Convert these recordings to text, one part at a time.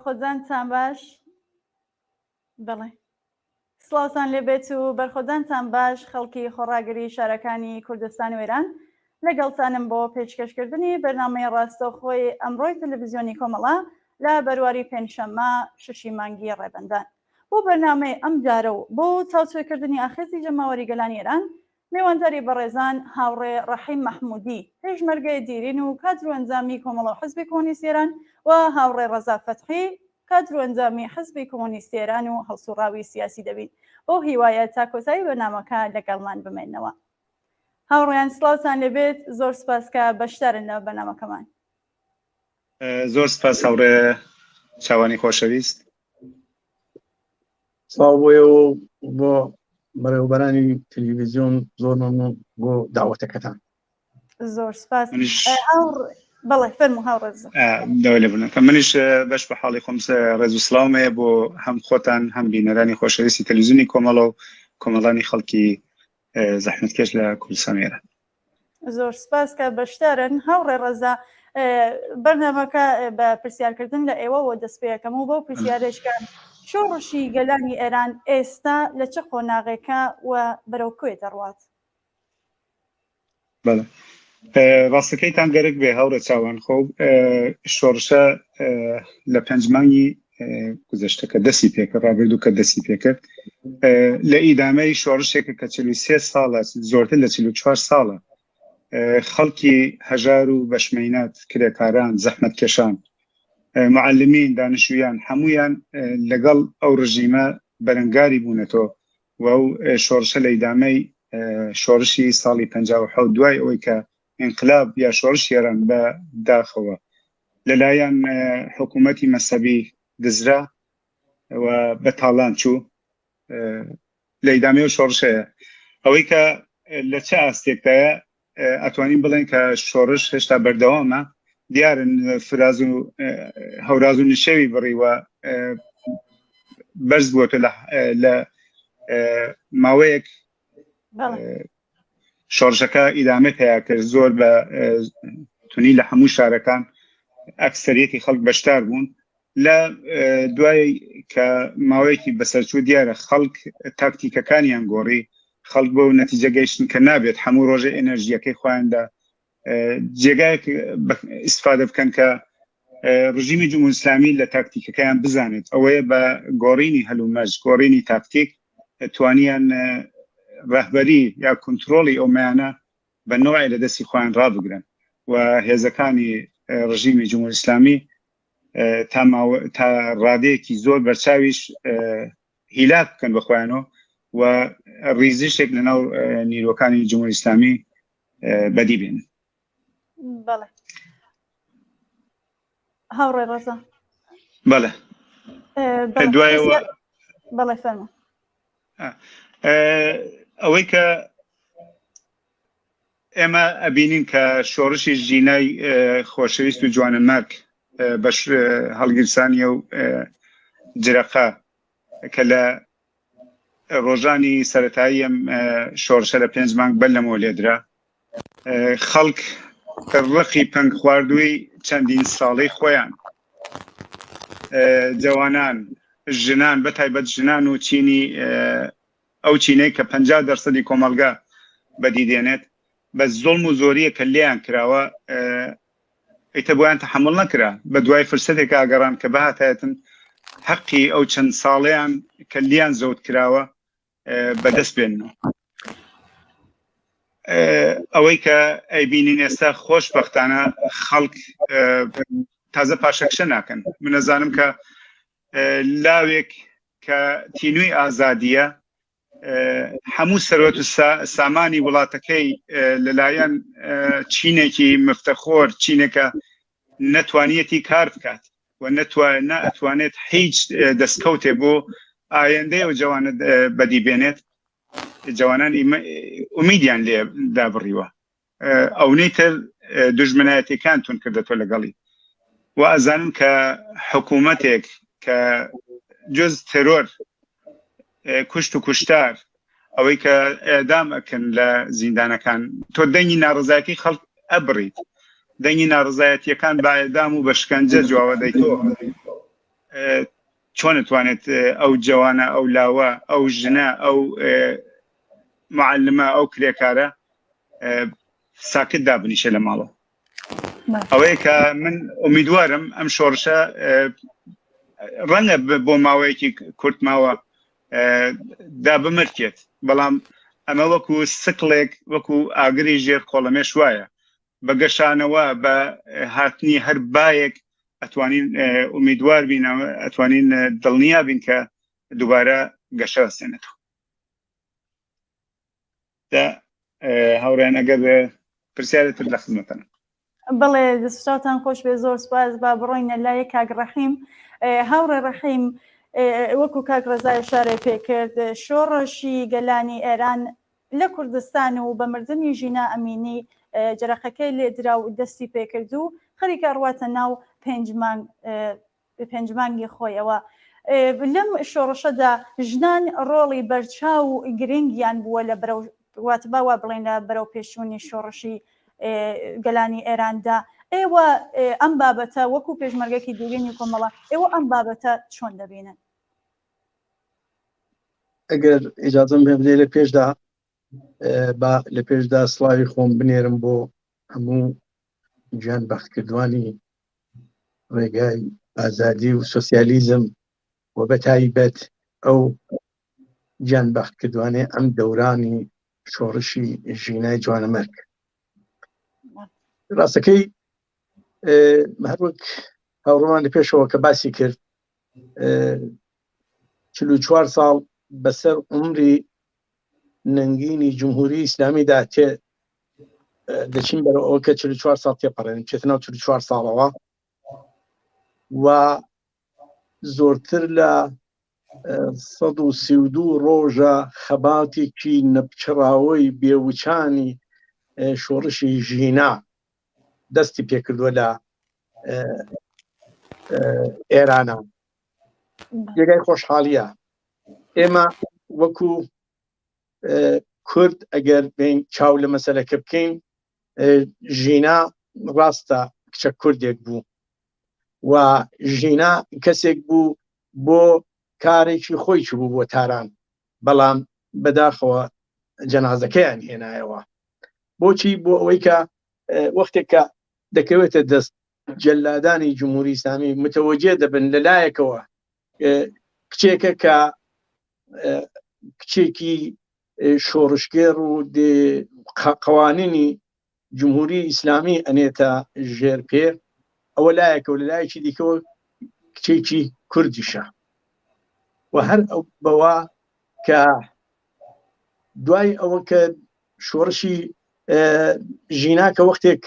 بەرخۆدانتان باش بڵێ سڵاوتان لێبێت و بەرخۆدانتان باش خەڵکی خۆڕاگەری شارەکانی کوردستان و ئێران لەگەڵتانم بۆ پێشکەشکردنی بەرنامەی ڕاستەوخۆی ئەمڕۆی تەلەڤیزیۆنی کۆمەڵە لە بەرواری پێنجشەممە 6 مانگی ڕێبەندان بۆ بەرنامەی ئەم جارە و بۆ چاوچێکردنی ئاخێزی جەماوەری گەلانی ئێران میوانداری بەڕێزان هاوڕێ ڕەحیم مەحموودی پێشمەرگەی دیرین و کادر و ئەنجامی کۆمەڵە و حزبی کۆمونیستی ئێران و هاوڕێ ڕەزا فەتحی کادر و ئەنجامی حزبی کۆمونیستی ئێران و هەڵسوڕاوی سیاسی دەبین بۆ هیوایە تا کۆتایی بەرنامەکە لەگەڵمان بمێنەوە. هاوڕێیان سڵاوتان لێبێت، زۆر سپاس کە بەشدارن لە بەرنامەکەمان. زۆر سپاس هاوڕێ چاوانی خۆشەویست. سڵاو بۆیە و بۆ بەڕێوەبەرانی تەلەڤیزیۆن زۆر مەمنون بۆ داوەتەکەتان. زۆر سپاس. بەڵێ فەرموو هاوڕێز. دەوێ بنەکە منیش بەش بە حاڵی خۆم ڕێز و سڵاومەیە بۆ هەم خۆتان هەم بینەرانی خۆشەویستی تەلەڤیزیۆنی کۆمەڵە و کۆمەڵانی خەڵکی زەحمەتکێش لە کوردستان ئێران. زۆر سپاس کە بەشدارن. هاوڕێ ڕەزا، بەرنامەکە بە پرسیارکردن لە ئێوەوە دەست پێ یەکەم و بۆ پرسیارێشکە شۆڕشی گەلانی ئێران ئێستا لە چه قۆناغێکە و بەرەو کوێ دەڕوات؟ بەڵێ ڕاستەکەیتان گەرەک بێ هاوڕێ چاوان خۆ شۆڕشە لە 5 مانگی گوزەشتەکە دەستی پێکرد، ڕابردوو کە دەستی پێکرد لە ئیدامەی شۆڕشێکە کە 43 ساڵە، زۆرتر لە 44 ساڵە خەڵکی هەژار و بەشمەینات، کرێکاران، زەحمەتکێشان، معلمین، دانیشتوویان هەمویان لەگەڵ ئەو ڕژیمە بەرەنگاری بوونەتەوە و ئەو شۆڕشە لە ئیدامەی شۆڕشی ساڵی 57 دوای ئەوەی کە انقلاب یا شۆڕش ئێران بە داخەوە لەلایەن حکوومەتی مەسەبی دزرا و بە تاڵان چوو لە ئیدامەی شۆڕشەیە. ئەوەی کە لە چه ئاستێکدایە ئەتوانین بڵێن کە شۆڕش هێشتا بەردەوامە، دیارن فراز و هەوراز و نشێوی بڕیوە بەرز بووەتە لە ماوەیەک شۆڕشەکە ئیدامەت هەیە کە زۆر بە تونی لە هەموو شارەکان ئەکسەریەتی خەڵک بەشدار بوون. لە دوای کە ماوەیەکی بەسەرچوو دیارە خەڵک تاکتیکەکانیان گۆڕی، خەڵک بۆ نەتیجە گەیشتن کە نابێت هەموو ڕۆژە ئێنەرژیەکەی خۆیاندا جێگایەک ئیسفادە بکەن کە ڕژیمی جمهوری ئیسلامی لە تاکتیکەکەیان بزانێت. ئەوەیە بە گۆڕینی هەلومەرج، گۆڕینی تاکتیک توانیان ڕەهبەری یا کۆنتڕۆڵی ئەومەیانە بە نوعی لە دەستی خۆیان ڕابگرن و هێزەکانی ڕژیمی جمهوری ئیسلامی تا ڕادەیەکی زۆر بەرچاویش هیلاک بکەن بە خۆیانەوە و ریزشێک لەناو نیرۆکانی جمهوری ئیسلامی بەدی بێنن. بەڵێ هاوڕێ ڕەزا. بەڵێ دوایەوە بەڵێ فەرموو. ئەوەی کە ئێمە ئەبینین کە شۆڕشی ژینای خۆشەویست و جوانمەرگ بەش هەڵگیرسانیە و جرەقا کە لە ڕۆژانی سەرەتایی ئەم شۆڕشە لە 5 مانگ بەر لەمەوە لێدرا، خەڵک ڕقی پەنگ خواردووی چەندین ساڵەی خۆیان، جوانان، ژنان، بە تایبەت ژنان و چینی ئەو چینەی کە 50% کۆمەلگا بەدیدێنێت بە زۆڵم و زۆریە کە لێیان کراوە ئیتە بۆیان تەحمل نەکرا، بە دوای فرسەتێک ئاگەڕان کە بەهاتایەتن حەقی ئەو چەند ساڵەیان کە لیان زەوت کراوە بەدەست بێنەوە. ئەوەی کە ئەیبینین ئێستا خۆشبەختانە خەڵک تازە پاشەکشە ناکەن. من ئەزانم کە لاوێک کە تینووی ئازادیە هەموو سەرۆت و سامانی وڵاتەکەی لەلایەن چینێکی مفتەخۆر، چینێکە نەتوانیەتی کار بکات و نەتوانێت هیچ دەستکەوتێ بۆ ئایندەی ئەو جوانە بەدی بێنێت، جوانان ئومیدیان لێ دابڕیوە، ئەوەی تر دژمنایەتەکان تون کردەوە لەگەڵی. و ئەزانم کە حکوومەتێک کە جز تەرۆر، کوشت و کوشتار، ئەوەی کە ئێدام ئەکەن لە زیندانەکان، تۆ دەنگی ناڕزایەتی خەڵک ئەبڕیت، دەنگی ناڕزایەتیەکان با ئێدام و بە شکنجە جواوە دەیتۆ، چۆن دەتوانێت ئەو جوانە ئەو لاوە ئەو ژنە ئەو معلمە ئەو کرێکارە ساکت دابنیشە لە ماڵەوە. ئەوەیە کە من ئومیدوارم ئەم شۆڕشە ڕەنگە بۆ ماوەیەکی کورت ماوە دابمرکێت، بەڵام ئەمە وەکو سکڵێک وەکو ئاگری ژێر قۆڵەمێش وایە بە گەشانەوە بە هاتنی هەر بایەک ئەتوانین ئومیدوار بینەوە، ئەتوانین دڵنیا بین کە دووبارە گەشە بەستێنێتەوە. هاوڕێیان ئەگەر پرسیارێتتر لە خزمەتەنە. بەڵێ دەستشاتان خۆش بێ، زۆر سپاس. با بڕۆینە لای کاک ڕەحیم. هاوڕێ ڕەحیم، وەکو کاک ڕەزای شارێ پێکرد، شۆڕەشی گەلانی ئێران لە کوردستان و بە مردنی ژینا ئەمینی جەرەقەکەی لێدرا و دەستی پێکرد و خەریکە ڕواتە ناو پێنجمانگی خۆیەوە. لەم شۆڕشەدا ژنان ڕۆڵی بەرچاو و گرنگیان بووە لە بەرەو واتباوە بڵێن لە بەرەو پێشوونی شۆڕشی گەلانی ئێراندا. ئێوە ئەم بابەتە وەکو پێشمەرگەکی دوورگەنی کۆمەڵە، ئێوە ئەم بابەتە چۆن دەبینن؟ ئەگەر ئیجازەم بێ لە پێشدا لە پێشدا سڵاوی خۆم بنێرم بۆ هەموو گیان بەختکردوانی ڕێگای ئازادی و سۆسیالیزم و بە تایبەت ئەو گیان بەختکردوانێ ئەم دەورانی شۆڕشی ژینای جوانەمەرگ. ڕاستەکەی هەروەک هاوڕێمان لە پێشەوە کە باسی کرد 44 ساڵ بەسەر عمری ننگینی جمهوری ئیسلامیدا دەچین بەرەوە کە 44 ساڵ تێپەڕێن چێتنەوە 44 ساڵەوە و زۆرتر لە 132 ڕۆژە خەباتێکی نەپچڕاوی بێوچانی شۆڕشی ژینا دەستی پێکردووە لە ئێرانە. یەکای خۆشحاڵیە ئێمە وەکو کورد ئەگەر بین چاو لە مەسەلەکە بکەین، ژینا ڕاستە کچە کوردێک بوو و ژینا کەسێک بوو بۆ کارێکی خۆی بوو بۆ تاران، بەڵام بەداخەوە جەنازەکەیان هێنایەوە. بۆچی؟ بۆ ئەوەی کە وەختێک کە دەکەوێتە دەست جەلادانی جمهوری ئیسلامی متەوەجێ دەبن لەلایەکەوە کچێکە کە کچێکی شۆڕشگێر و قوانینی جمهوری ئیسلامی ئەنێتە ژێر پێ، ئەوە لایەکە و لەلایەکی دیکەوە کچێکی کوردیشە. و هەر ئەو بەوە کە دوای ئەوە کە شۆڕشی ژینا کە وەختێک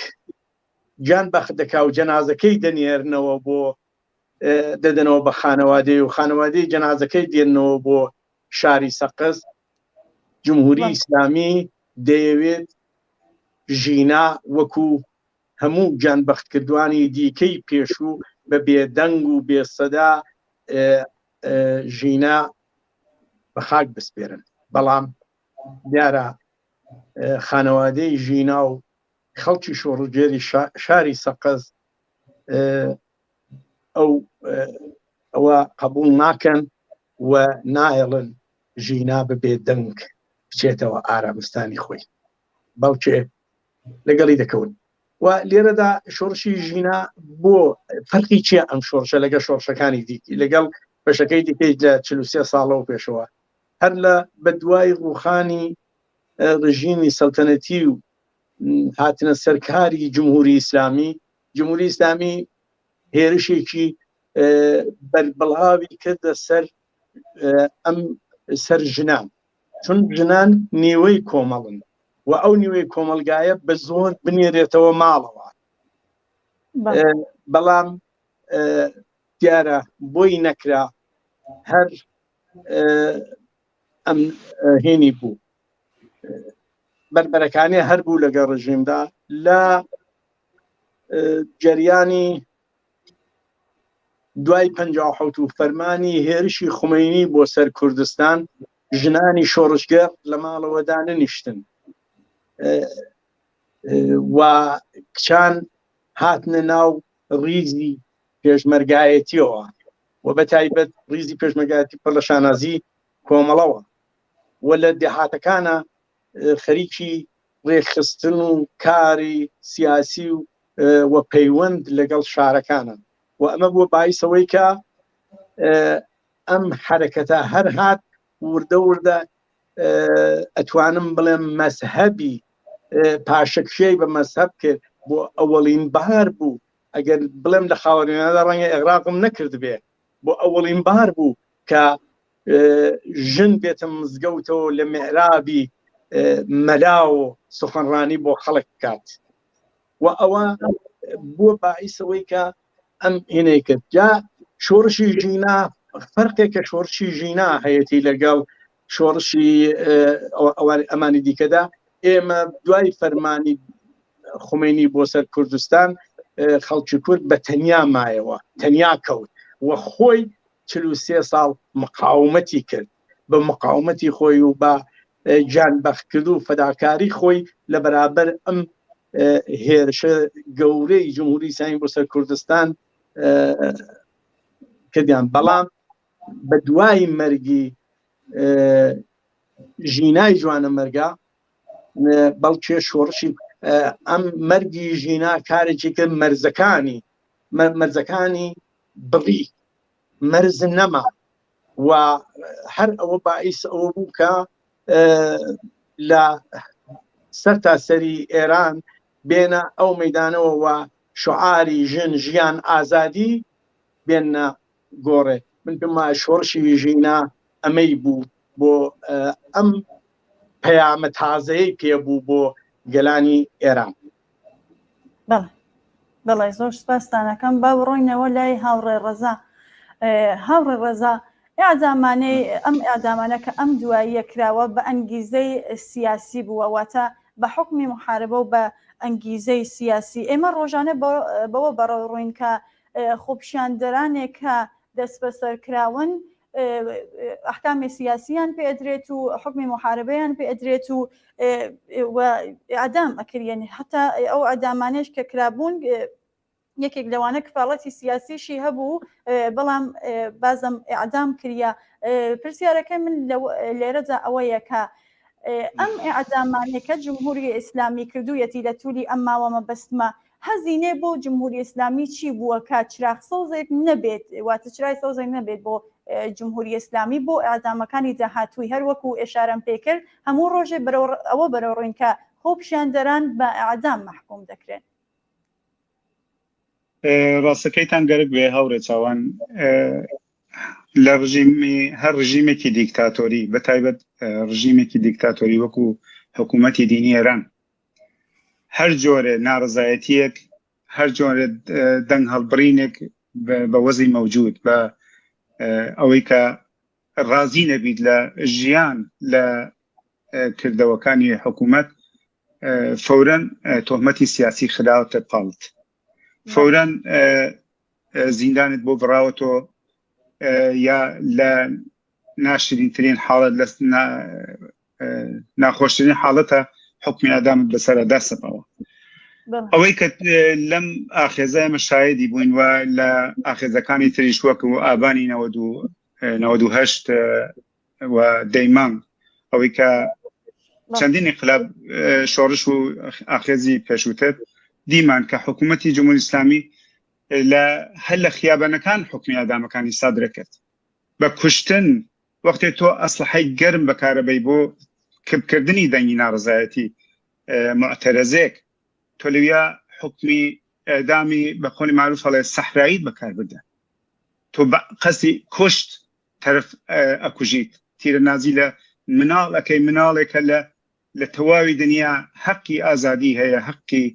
گیان بەخت دەکا و جەنازەکەی دەنێرنەوە بۆ دەدەنەوە بە خانەوادەی و خانەوادەی جەنازەکەی دێنەوە بۆ شاری سەقز، جمهوری ئیسلامی دەیەوێت ژینا وەکو هەموو گیان بەختکردوانی دیکەی پێشوو بە بێدەنگ و بێسەدا ژینا بە خاک بسپێرن. بەڵام دیارە خانەوادەی ژینا و خەڵکی شۆڕجێری شاری سەقز ئەوە قبول ناکەن و نایڵن ژینا ببێ دەنگ بچێتەوە ئارامستانی خۆی، بەڵکێ لەگەڵی دەکەون. و لێرەدا شۆڕشی ژینا بۆ فەرقی چیە ئەم شۆڕشە لەگە شۆڕشەکانی دیکی لەگەڵ بەشەکەی دیکەی لە 43 ساڵەوە پێشەوە هەر لە بەدوای ڕوخانی ڕژیمی سەڵتەنەتی و هاتنە سەرکاری جمهوری ئیسلامی هێرشێکی بەربڵاوی کردە ئەم سەر ژنان، چون ژنان نیوەی کۆمەڵن و ئەو نیوەی کۆمەلگایە بە زۆر بنێرێتەوە ماڵەوە. بەڵام دیارە بۆی نەکرا هەر ئەم هێنی بوو بربەرەکانی هەر بوو لەگە ڕژیمدا لە جەریانی دوای 57 و فەرمانی هێرشی خومەینی بۆ سەر کوردستان ژنانی شۆڕشگەر لە ماڵەوەدا نەنیشتن و کچان هاتنە ناو ڕیزی پێشمەرگایەتیەوە و بە تایبەت ڕیزی پێشمەرگایەتی پڕ لە شانازی کۆمەڵەوە و لە دێهاتەکانە خەریکی ڕێخستن و کاری سیاسی و پەیوەند لەگەڵ شارەکانە و ئەمە بووە باعیسەوەی کە ئەم حرەکەتە هەر هات وردە وردە ئەتوانم بڵێم مەسهەبی پاشەکشەی بە مەسهەب کرد بۆ ئەوەڵین بەهار بوو ئەگەر بڵێم لە خاوەنیانەدا ڕەنگە ئێغراقم نەکرد بێ بۆ ئەوەڵین بەهار بوو کە ژن بێتە مزگەوتەوە لە میحرابی مەلا و سخنڕانی بۆ خەڵک بکات و ئەوە بووە باعیسەوەی کە ئەم هێنەی کرد جا شۆڕشی ژینا فەرقێکە شۆڕشی ژینا هەیەی لەگەڵ شۆڕشی ئەمانی دیکەدا ئێمە دوای فەرمانی خومینی بۆ سەر کوردستان خەڵکی کورد بە تەنیا مایەوە تەنیا کەوت و خۆی 43 ساڵ مقاومەتی کرد بە مقاومەتی خۆی و بە جانبەختکرد و فەداکاری خۆی لە بەرابەر ئەم هێرشە گەورەی جمهوری ئیسلامی بۆ سەر کوردستان کردیان بەڵام بە دوای مەرگی ژینای جوانە مەرگا بەڵکێ شۆڕشی ئەم مەرگی ژینا کارێکی کرد مەرزەکانی بڕی مەرز نەما و هەر ئەوە باعیس ئەوە بوو کە لە سەر تاسەری ئێران بێنە ئەو مەیدانەوە و شعاری ژن ژیان ئازادی بێنە گۆڕێ من پێما شۆڕشی ژینا ئەمەی بوو بۆ ئەم پەیامە تازەیەی پێبوو بۆ گەلانی ئێران. بەڵێ زۆر سپاسدانەکەم با بڕۆینەوە لای هاوڕێ ڕەزا. هاوڕێ ڕەزا ئادامانەی ئەم ئادامانە کە ئەم دواییە کراوە بە ئەنگیزەی سیاسی بووە واتە بە حکمی محاربە و بە ئەنگیزەی سیاسی ئێمە ڕۆژانە بەوە بەڕۆڕوین کە خۆپیشاندەرانێک کە دەست بەسەرکراون ئەحکامی سیاسیان پێدرێت و حکمی محاربەیان پێدرێت و ئادام ئەکرێن حتا ئەو ئادامانش کە کرابوون یەکێک لەوانە کفاڵەتی سیاسیشی هەبوو بەڵام بازم ئعدام کردە. پرسیارەکە من لێرەدا ئەوەیە کە ئەم ئعدامانێکە جمهوری ئیسلامی کردوویەتی لە توولی ئەم ماوە مەبەستمە هەزینێ بۆ جمهوری ئیسلامی چی بووە کە چراغ سەوزێک نەبێت واتە چرای سەوزێک نەبێت بۆ جمهوری ئیسلامی بۆ ئادامەکانی داهاتووی هەر وەکو ئێشارەم پێکرد هەموو ڕۆژێ ئەوە بەرەوڕین کە خۆپیشاندەران بە ئەعدام محکوم دەکرێن. ڕاستەکەیتان گەرک بێ هەورە چاوان لە هەر ڕژیمێکی دیکتاتۆری بە تایبەت ڕژیمێکی دیکتاتۆری وەکو حکوومەتی دینی ئێران هەر جۆرە ناڕزایەتیەک هەر جۆرە دەنگ هەڵبڕینێک بە وەزی مەوجود بە ئەوەی کە ڕازی نەبیت لە ژیان لە کردەوەکانی حکوومەت فەورەن تۆهمەتی سیاسی خراوەتە پاڵت فەورەن زیندانت بۆ بڕاوەتەوە یا لە ناشرینترین حاڵەت لە ناخۆشترین حاڵەتە حکمی ئەدامت بەسەرە دەسەپەوە ئەوەی کە لەم ئاخێزە ئێمە شایدی بووین و لە ئاخێزەکانی تریش وەکو ئابانی 98 و دەیمان ئەوەی کە چەندین انقلاب شۆڕش و ئاخێزی پێشووتر دیمان کە حکوومەتی جمهوری ئیسلامی هەر لە خیابانەکان حکمی ئەدامەکانی سادرەکرد بە کوشتن وەختێ تۆ ئەسلحەی گەرم بەکارەبەی بۆ کردنی دەنگی ناڕزایەتی معتەرەزێک تۆ لەویا حکمی ئەدامی بە خۆی معروف هەڵێ سەحرایی بەکار بدە تۆ قەسی کوشت تەرەف ئەکوژیت تیرە نازی لە مناڵەکەی مناڵێکە لە تەواوی دنیا حەقی ئازادی هەیە حەقی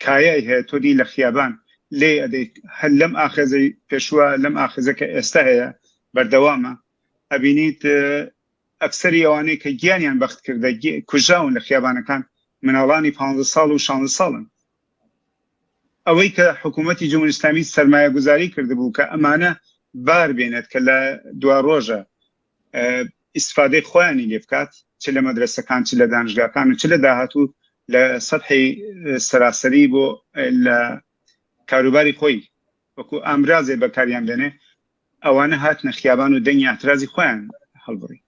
کایای هەیە تۆ دی لە خیابان لێ ئەدەیت هەر لەم ئاخێزەی پێشوە لەم ئاخێزەکە ئێستا هەیە بەردەوامە ئەبینیت ئەکسەری ئەوانەی کە گیانیان بەخت کردە کوژاون لە خیابانەکان مناڵانی 15 ساڵ و 16 ساڵن ئەوەی کە حکوومەتی جمهوری ئیسلامی سەرمایە گوزاری کرده بوو کە ئەمانە بار بێنێت کە لە دوا ڕۆژە ئیسفادەی خۆیانی لێ بکات چ لە مەدرسەکان چ لە دانشگاکان و چ لە داهاتوو لە سەطحی سەراسەری بۆ لە کاروباری خۆی وەکو ئامرازێ بەکاریان دێنێ ئەوانە هاتنە خیابان و دەنگی اعترازی خۆیان هەڵبڕی.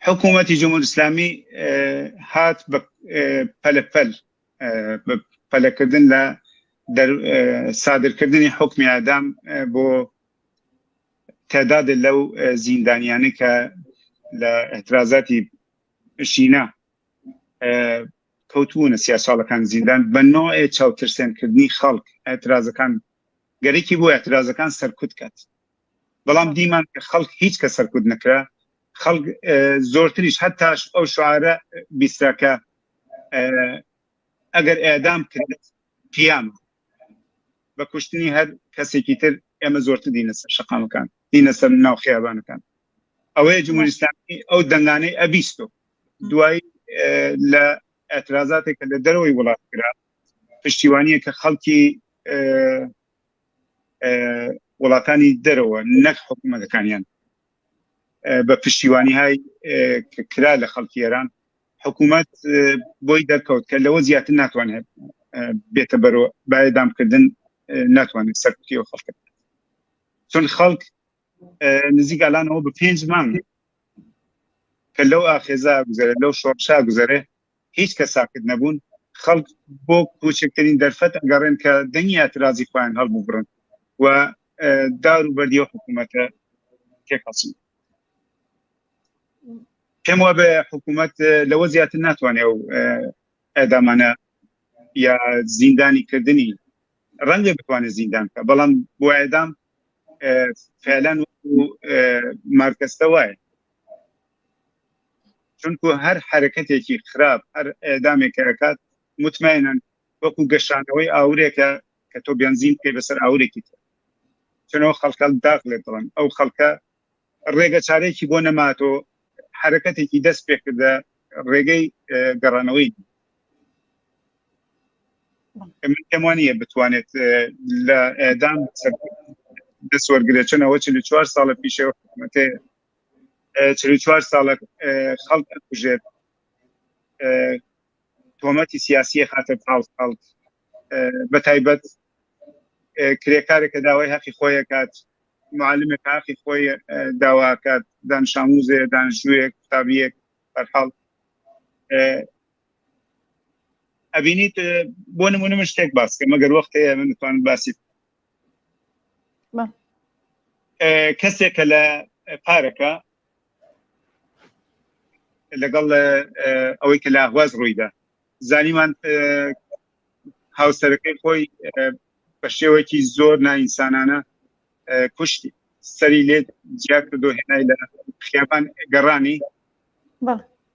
حکوومەتی جمهوری ئیسلامی هات بە پەلەپەل بە پەلەکردن لە سادرکردنی حکمی ئەعدام بۆ تعداد لەو زیندانیانی کە لە اعترازاتی ژینە کەوتوونە سیاساڵەکان زیندان بە نوعی چاوترسێنکردنی خەڵک اعترازەکان گەرەکی بۆ اعترازەکان سەرکوت کات. بەڵام دیمان کە خەڵک هیچ کە سەرکوت نەکرا، خەڵک زۆرتریش هەتاش ئەو شعارە بیستراکە ئەگەر ئێدام کرد قیام بە کوشتنی هەر کەسێکی تر ئێمە زۆرتر دینە سەر شەقامەکان، دینە سەر ناو خیابانەکان. ئەوەیە جمهوری ئیسلامی ئەو دەنگانەی ئەبیستۆ دوایی لە اعترازاتێکە لە دەرەوەی وڵات کرا پشتیوانیە کە خەڵکی وڵاتانی دەرەوە نەک حکوومەتەکانیان بە پشتیوانیهای کرا لە خەڵکی ئێران حکوومەت بۆی دەرکەوت کە لەوە زیاتر ناتوانێت بێتە بەرەوە بەئێدامکردن ناتوانێت سەرکوتیەوە خەڵک چون خەڵک نزیک ئالانەوە بە 5 مانگ کە لەو ئاخێزا گوزەرێ لەو شۆڕشا گوزەرێ هیچ کە ساکت نەبوون خەڵک بۆ کوچکترین دەرفەت ئەگەڕێن کە دەنگی اعترازی خۆیان هەڵببڕن و دار و بەردی حکوومەتە تێکەچن. پێم وە بە حکوومەت لەوە زیاتر ناتوانێت و ئەدامانە یا زیندانی کردنی ڕەنگە بتوانێت زیندان کە بەڵام بۆ ئەدام فعلەن و مارکەستە وایە چونکو هەر حرەکەتێکی خراپ هەر ئەدامێک ئەکات مطمئنن وەکو گەشانەوەی ئاورێکە کە تۆ بێنزین پێ بەسەر ئاورێکی تر چونەوە خەڵکە داخلێت دڵن ئەو خەڵکە ڕێگە چارێکی بۆ نەماتۆ حرەکەتێکی دەست پێ کردە ڕێگەی گەڕانەوەی من پێوانە بتوانێت لە ئێدام دەست وەرگرێت چونەوە 44 ساڵە پیشەوە حکوومەتێ 44 ساڵە خەڵک ئەکوژێت تۆمەتی سیاسی خاتە خەڵک بە تایبەت کرێکارێکە داوای حەقی خۆی کات معلمێک حەقی خۆی داواکات دانش ئاموزێ دانشجوویەک قوتابیەک بەرحاڵ ئەبینیت بۆ نمونە من شتێک باس کە مەگەر وەختەیە من دەتوانم باسی کەسێکە لە پارەکە لەگەڵ ئەوەی کە لە ئاغواز ڕوویدا زانیمان هاوسەرەکەی خۆی بە شێوەیەکی زۆر نائینسانانە کوشتی سەری لێ جیا کردو هێنای لە خیابان گەڕانی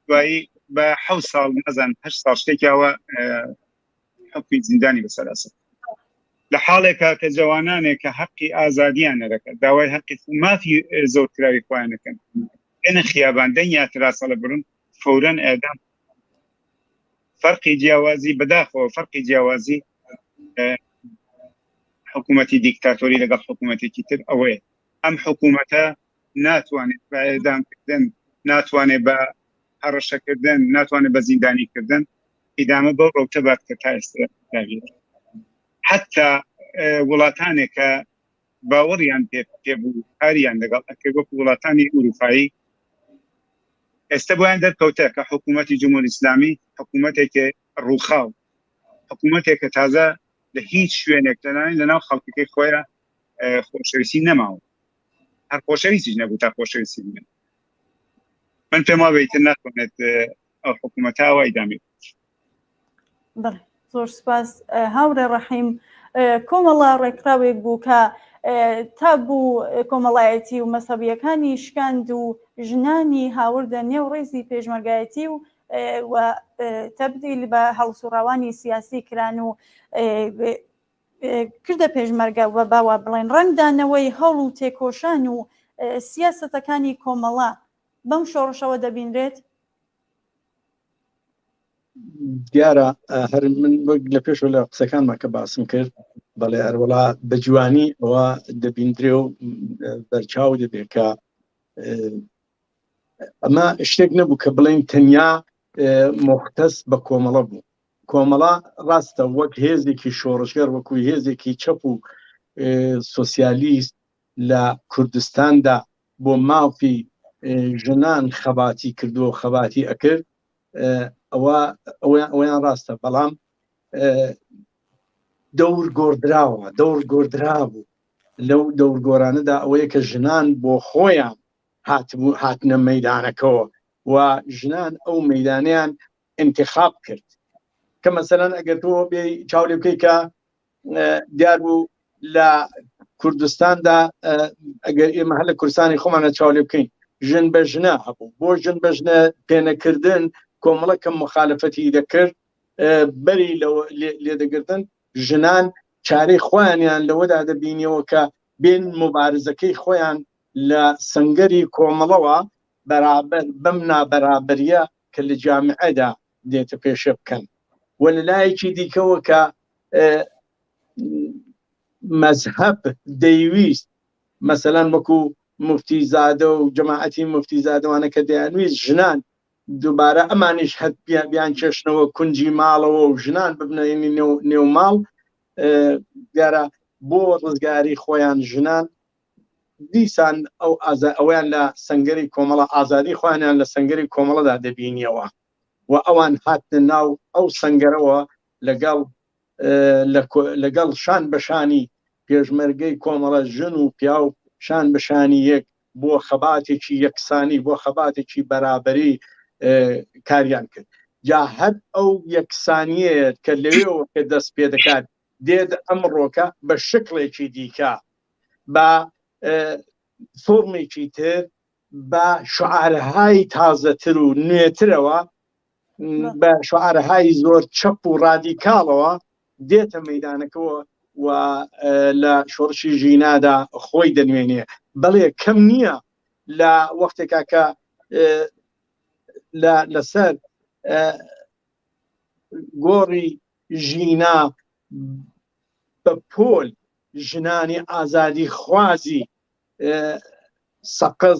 دوایی بە 7 ساڵ نەزان 8 ساڵ شتێکیاوە حکمی زیندانی بەسەراسە لە حاڵێکە کە جوانانێک کە حەقی ئازادیان نەدەکەن داوای حەقی مافی زۆرکراوی خۆیان دەکەن ئێنە خیابان دەنگی اعترازە لە برن فورەن ئێدام فەرقی جیاوازی بەداخەوە فەرقی جیاوازی حکوومەتی دیکتاتۆری لەگەڵ حکوومەتێکی تر ئەوەیە ئەم حکوومەتە ناتوانێت بە ئێدامکردن ناتوانێت بە هەڕەشەکردن ناتوانێت بە زیندانیکردن ئیدامە بەو ڕەوتە بات کە تا ئێستا داوێت حتا وڵاتانێک کە باوەڕیان پێبوو کاریان لەگەڵ ئەکرد وەکو وڵاتانی ئوروپایی ئێستا بۆیان دەرکەوتە کە حکوومەتی جمهوری ئیسلامی حکوومەتێکی ڕووخاو حکوومەتێکە تازە لە هیچ شوێنێک تەنانەت لەناو خەڵکەکەی خۆیان خۆشەویستی نەماوە هەر خۆشەویستیش نەبوو تا خۆشەویستی بێت من پێم وایە ئیتر ناتوانێت ئەو حکوومەتە ئەوای دامێت. بەڵێ زۆر سپاس هاورێ ڕەحیم کۆمەڵە ڕێکخراوێک بوو کە تا بوو کۆمەڵایەتی و مەسەبیەکانی شکاند و ژنانی هاوردە نێو ڕێزی پێشمەرگایەتی و تەبدیل بە هەڵسوڕاوانی سیاسی کران و کردە پێشمەرگە و باوا بڵێن ڕەنگدانەوەی هەڵ و تێکۆشان و سیاسەتەکانی کۆمەڵە بەم شۆڕشەوە دەبینرێت دیارە هەر من لە پێشەوە لە قسەکانمان کە باسم کرد بەڵێ هەروەڵا بە جوانی ئەوە دەبیندرێ و بەرچاو دەبێت کە ئەمە شتێک نەبوو کە بڵێن تەنیا مختص بە کۆمەڵە بوو کۆمەڵە ڕاستە وەک هێزێکی شۆڕشگەر وەکوی هێزێکی چەپ و سۆسیالیست لە کوردستاندا بۆ مافی ژنان خەباتی کردو خەباتی ئەکرد ئەویان ڕاستە بەڵام دەور گۆڕدرا بوو لەو دەورگۆرانەدا ئەوەیە کە ژنان بۆ خۆیان هاتنە مەیدانەکەەوە و ژنان ئەو مەیدانیان انتخاب کرد کە مەسەلەن ئەگەر تۆ بێ چاو لێ بکەی کە دیار بوو لە کوردستاندا ئەگەر ئێمە هەر لە کوردستانی خۆمانە چاو لێ بکەین ژن بە ژنە هەبوو بۆ ژن بە ژنە پێنەکردن کۆمەڵەکەم مخالفەتی دەکرد بەری لێدەگرتن ژنان چارەی خۆیانیان لەوەدا دەبینیەوە کە بێن مبارزەکەی خۆیان لە سنگەری کۆمەڵەوە بەرابەر بەم نابەرابەریە کە لە جامعەدا دێتە پێشە بکەن و لە لایەکی دیکەوە کە مەزهەب دەیویست مەسەلەن وەکو مفتیزادە و جەماعەتی مفتیزادەوانە کە دەیانویست ژنان دووبارە ئەمانیش هەت بیان چێشنەوە کونجی ماڵەوە و ژنان ببنەوەی نێو ماڵ دیارە بۆ ڕزگاری خۆیان ژنان دیسان ئەویان لە سنگەری کۆمەڵە ئازادی خۆیانیان لە سنگەری کۆمەڵەدا دەبینیەوە و ئەوان هاتنە ناو ئەو سنگەرەوە لەگەڵ شان بەشانی پێشمەرگەی کۆمەڵە ژن و پیا و شان بەشانی یەک بۆ خەباتێکی یەکسانی بۆ خەباتێکی بەرابەری کاریان کرد جا هەر ئەو یەکسانیە کە لەوێەوە کە دەست پێ دەکات دێت ئەمڕۆکە بە شکڵێکی دیکە بە فۆرمێکی تر بە شعارەهای تازەتر و نوێترەوە بە شعارەهای زۆر چەپ و ڕادیکاڵەوە دێتە مەیدانەکەەوە و لە شۆڕشی ژینادا خۆی دەنوێنێ بەڵێ کەم نییە لە وەختێکا کە لەسەر گۆڕی ژینا بە پۆل ژنانی ئازادی خوازی سەقز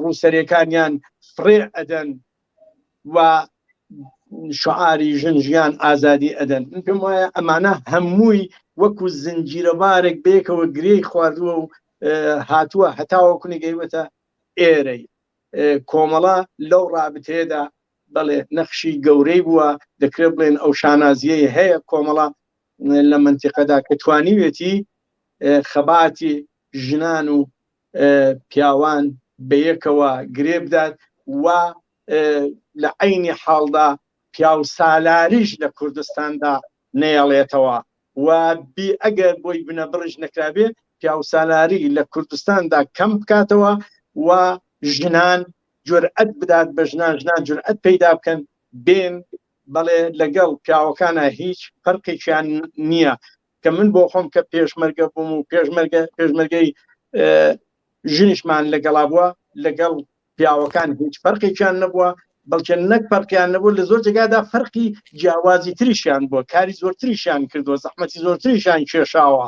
ڕووسەرەکانیان فرێ ئەدەن و شعاری ژن ژیان ئازادی ئەدەن پێم وایە ئەمانە هەمووی وەکو زنجیرەبارێک بێکەوە گرێی خواردووە و هاتووە هەتاوەکوونی گەیوەتە ئێرەی کۆمەڵە لەو ڕابتەیەدا بەڵێ نەخشی گەورەی بووە دەکرێت بڵێن ئەو شانازیەیە هەیە کۆمەڵە لە منتیقەدا کە توانیوێتی خەباتی ژنان و پیاوان بەیەکەوە گرێ بدات و لە عینی حاڵدا پیاو سالاریش لە کوردستاندا نێڵێتەوە و ئەگەر بۆی بنە بڕژ نەکرابێ پیاو سالاری لە کوردستاندا کەم بکاتەوە و ژنان جورئەت بدات بە ژنان جورئەت پەیدا بکەن بێن بەڵێ لەگەڵ پیاوەکانە هیچ فەرقێکیان نییە کە من بۆ خۆم کە پێشمەرگە بووم و پێشمەرگەی ژنیشمان لەگەڵا بووە لەگەڵ پیاوەکان هیچ فەرقێکیان نەبووە بەڵکە نەک فەرقیان نەبوو لە زۆر جێگادا فەرقی جیاوازی تریشیان بووە کاری زۆرتریشیان کردووە زەحمەتی زۆرتریشیان کێشاوە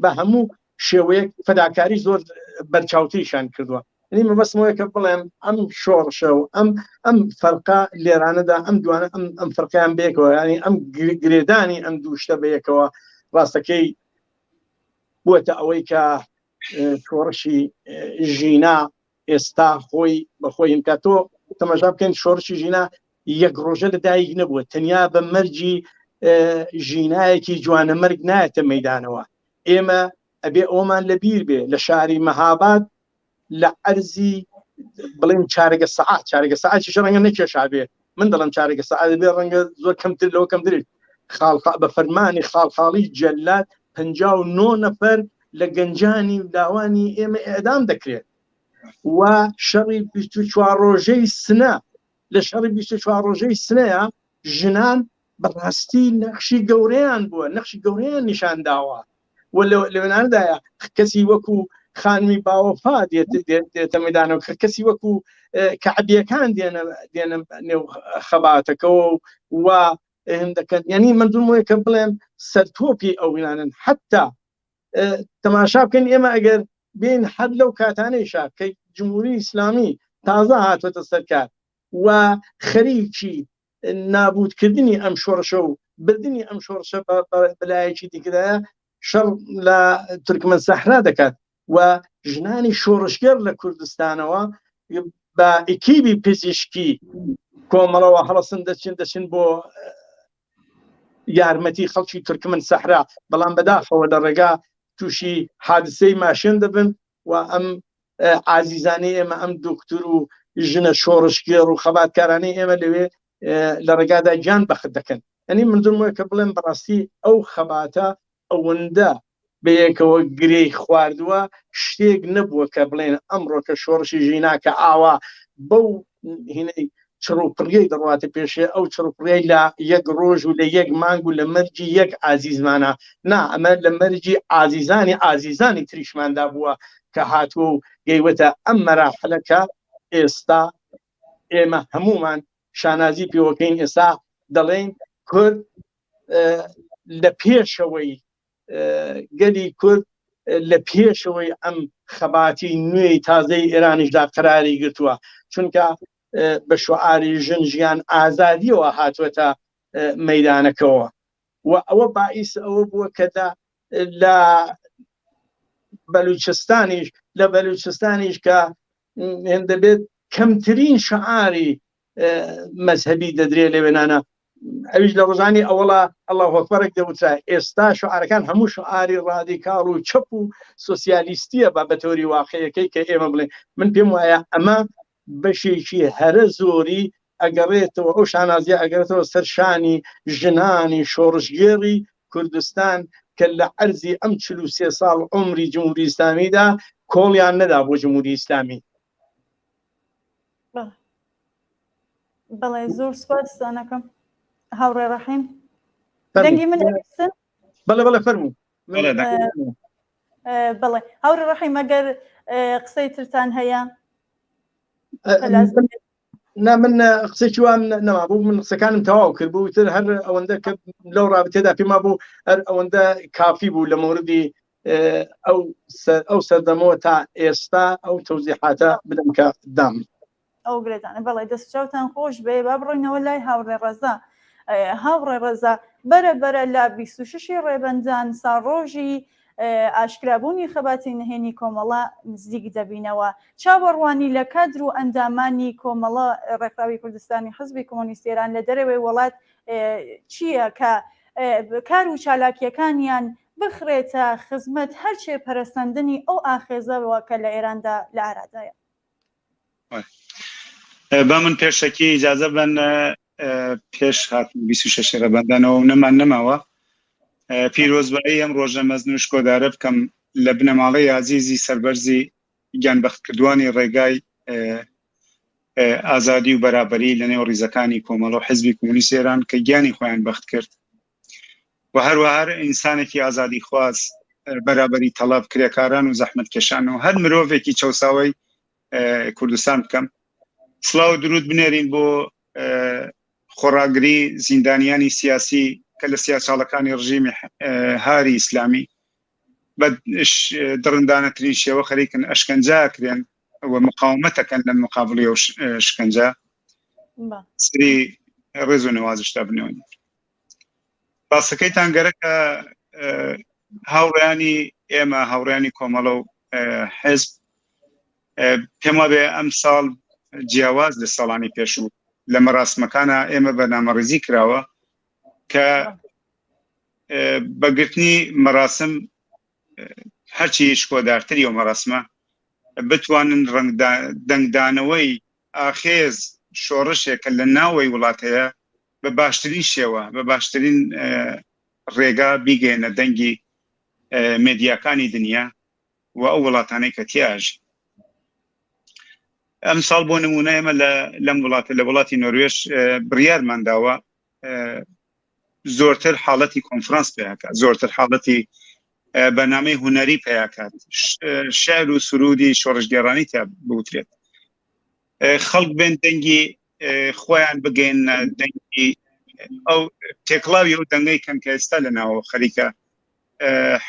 بە هەموو شێوەیەک فەداکاری زۆر بەرچاوتریشان کردووە مەبەستمەوەیە کە بڵێم ئەم شۆڕشە و ئەم فەرقا لێرانەدا ئەم دوانە ئەم فەرقیان بێکەوە ینی ئەم گرێدانی ئەم دووشتە بەیەکەوە ڕاستەکەی بووەتە ئەوەی کە شۆڕشی ژینا ئێستا خۆی بەخۆی هینکاتۆ تەماشا بکەین شۆڕشی ژینا یەک ڕۆژە لەدایک نەبووە تەنیا بە مەرجی ژینایەکی جوانەمەرگ نایەتە مەیدانەوە ئێمە ئەبێ ئەومان لەبیر بێ لە شاری مەهاباد لە ئەرزی بڵێن چارەگە سەعاتیش ڕەنگە نەکێشابێ من دەڵم چارەگە سەعات بێ ڕەنگە زۆر کەمتر لەوە کەمترێت بە فەرمانی خاڵخاڵی جەلات 59 نەفەر لە گەنجانی داوانی ئێمە ئێدام دەکرێت و شەڕی 24 ڕۆژەی سنە لە شەڕی 24 ڕۆژەی سنەیە ژنان بەڕاستی نەخشی گەورەیان بووە نەخشی گەورەیان نیشان داوە و لەوێنانەدایە کەسی وەکو خانمی باوەفا دێتە مەیدانەوە کەسی وەکو کەعبیەکان دێنە نێو خەباتەکەەوە و هەندەکەن ینی مندومەوەی کە بڵێم سەرتۆپی ئەوینانن حتا تەماشا بکەین ئێمە ئەگەر بین حد لەو کاتانەیشا کە جمهوری ئیسلامی تازە هاتوۆتە سەرکار و خەریکی نابودکردنی ئەم شۆڕشە و بردننی ئەم شۆڕشە بەلایەکی دیکەدایە شەڕ لە تورکمەن سەحرا دەکات و ژنانی شۆڕشگەر لە کوردستانەوە بە ئیکیبی پزیشکی کۆمەڵەوە هەڵەسن دەچن بۆ یارمەتی خەڵکی تورکمەن سەحرا، بەڵام بەداخەوە لە ڕێگا تووشی حادسەی ماشین دەبن و ئەم عازیزانەی ئێمە ئەم دکتور و ژنە شۆڕشگێر و خەباتکارانەی ئێمە لەوێ لە ڕێگادا گیان بەخت دەکەن. ئەنی مردمە کە بڵێن بەڕاستی ئەو خەباتە ئەوەندە بەیەکەوە گرەی خواردووە شتێک نەبووە کە بڵێن ئەمڕۆ کە شۆڕشی ژیناکە ئاوا بەو هینەی چڕوپڕیەی دەڕاتە پێشێ ئەو چڕوپڕیەی لە یەک ڕۆژ و لە یەک مانگ و لە مەرجی یەک ئازیزمانە نا ئەمە لە مەرجی ئازیزانی تریشماندا بووە کە هاتووە و گەیوەتە ئەم مەراحلەکە ئێستا ئێمە هەمومان شانازی پێوەکەین. ئێستا دەڵێن کورد لە پێشەوەی گەلی کورد لە پێشەوەی ئەم خەباتی نوێی تازەی ئێرانیشدا قەراری گرتووە، چونکە بە شوعاری ژن ژیان ئازادیەوە هاتووەتە مەیدانەکەەوە و ئەوە باعیس ئەوە بووە کە لە بەلوچستانیش کە دەبێت کەمترین شعاری مەذهبی دەدرێت لە وێنانە ئەویش لە ڕۆژانی ئەوڵا ئەڵڵاهو ئەکبەرێک دەوترا. ئێستا شعارەکان هەموو شعاری ڕادیکاڵ و چەپ و سۆسیالیستیە بە بەتۆری واقعیەکەی کە ئێمە بڵێن. من پێم وایە ئەمە بەشێکی هەرە زۆری ئەگەڕێتەوە، ئەو شانازیە ئەگەرێتەوە سەرشانی ژنانی شۆڕشگێڕی کوردستان کە لە عەرزی ئەم 43 ساڵ عمری جمهوری ئیسلامیدا کۆڵیان نەدا بۆ جمهوری ئیسلامی. بەڵێ زۆر سوپاسدانەکەم هاوڕێ ڕەحیم. دەنگی من دەویستن؟ بەڵێ فەرموو. بەڵێ هاوڕێ ڕەحیم ئەگەر قسەی ترتان هەیە؟ نا من قسێکی وام نەما بوو، من قسەکانم تەواو کرد بوو تر هەر ئەوەندە کە لەو رابطێدا پێما بوو هەر ئەوەندە کافی بوو لە موردی ئەو سەردەمەوە تا ئێستا ئەو تەوزیحاتە بدەم کە دام. ئەو گرێدانە بەڵێ دەستچاوتان خۆش بێ با بڕۆینەوە لای هاوڕێ ڕەزا. هاوڕێ ڕەزا بەرە لە 26 ڕێبەندان ساڕۆژی ئاشکرابوونی خەباتی نهێنی کۆمەڵە نزیک دەبینەوە. چاوەڕوانی لە کادر و ئەندامانی کۆمەڵە ڕێکخراوی کوردستانی حزبی کۆمۆنیستی ئێران لە دەرەوەی وڵات چییە کە کار و چالاکیەکانیان بخرێتە خزمەت هەرچێ پەرستاندنی ئەو ئاخێزەوە کە لە ئێراندا لە ئارادایە؟ با من پێشەکی ئیجازە بن پێش هاتن 26 ڕێبەندانەوە نەمان نەماوە پیرۆزبایی ئەم ڕۆژە مەزنوش کۆدارە بکەم لە بنەماڵەی عزیزی سەربەرزی گیانبەختکردوانی ڕێگای ئازادی و بەرابەری لە نێو ڕیزەکانی کۆمەڵە و حزبی کۆمۆنیستی ئێران کە گیانی خۆیان بەخت کرد و هەروەها ئینسانێکی ئازادی خواز بەرابەری تەڵاب کرێکاران و زەحمەتکێشان و هەر مرۆڤێکی چەساوی کوردستان بکەم. سڵاو درود بنێرین بۆ خۆڕاگری زیندانیانی سیاسی کە لە سیاساڵەکانی ڕژیمی هاری ئیسلامی بە دڕندانەترین شێوە خەریکن ئەشکەنجاکرێن و مقاومەتەکەن لە مقابلی و شکنجا سری ڕێز و نەوازشتا بنەوەن. باسەکەیتان گەرەکە هاوڕێیانی ئێمە هاوڕێیانی کۆمەڵە و حزب پێما بێ ئەم ساڵ جیاواز لە ساڵانی پێشوو لە مەراسمەکانە ئێمە بەنامەڕێزی کراوە کە بەگرتنی مەراسم هەرچی شکۆدارتری و مەراسمە بتوانن دەنگدانەوەی ئاخێز شۆڕشێکە لە ناوەی وڵاتەیە بە باشترین شێوە بە باشترین ڕێگا بیگەێنە دەنگی مێدیاکانی دنیا و ئەو وڵاتانەی کە تیاژ. ئەم ساڵ بۆ نمونە ئێمە لەم وڵاتە لە وڵاتی نۆروێژ بڕیارمانداوە زۆرتر حاڵەتی کۆنفرانس پێیاکات، زۆرتر حاڵەتی بەنامەی هونەری پێیاکات، شعر و سرودی شۆڕشگێڕانی تا بوترێت، خەڵک بێن دەنگی خۆیان بگەین دەنگی ئەو تێکڵاوی ئەو دەنگەی کەم کە ئێستا لەناوە خەریکە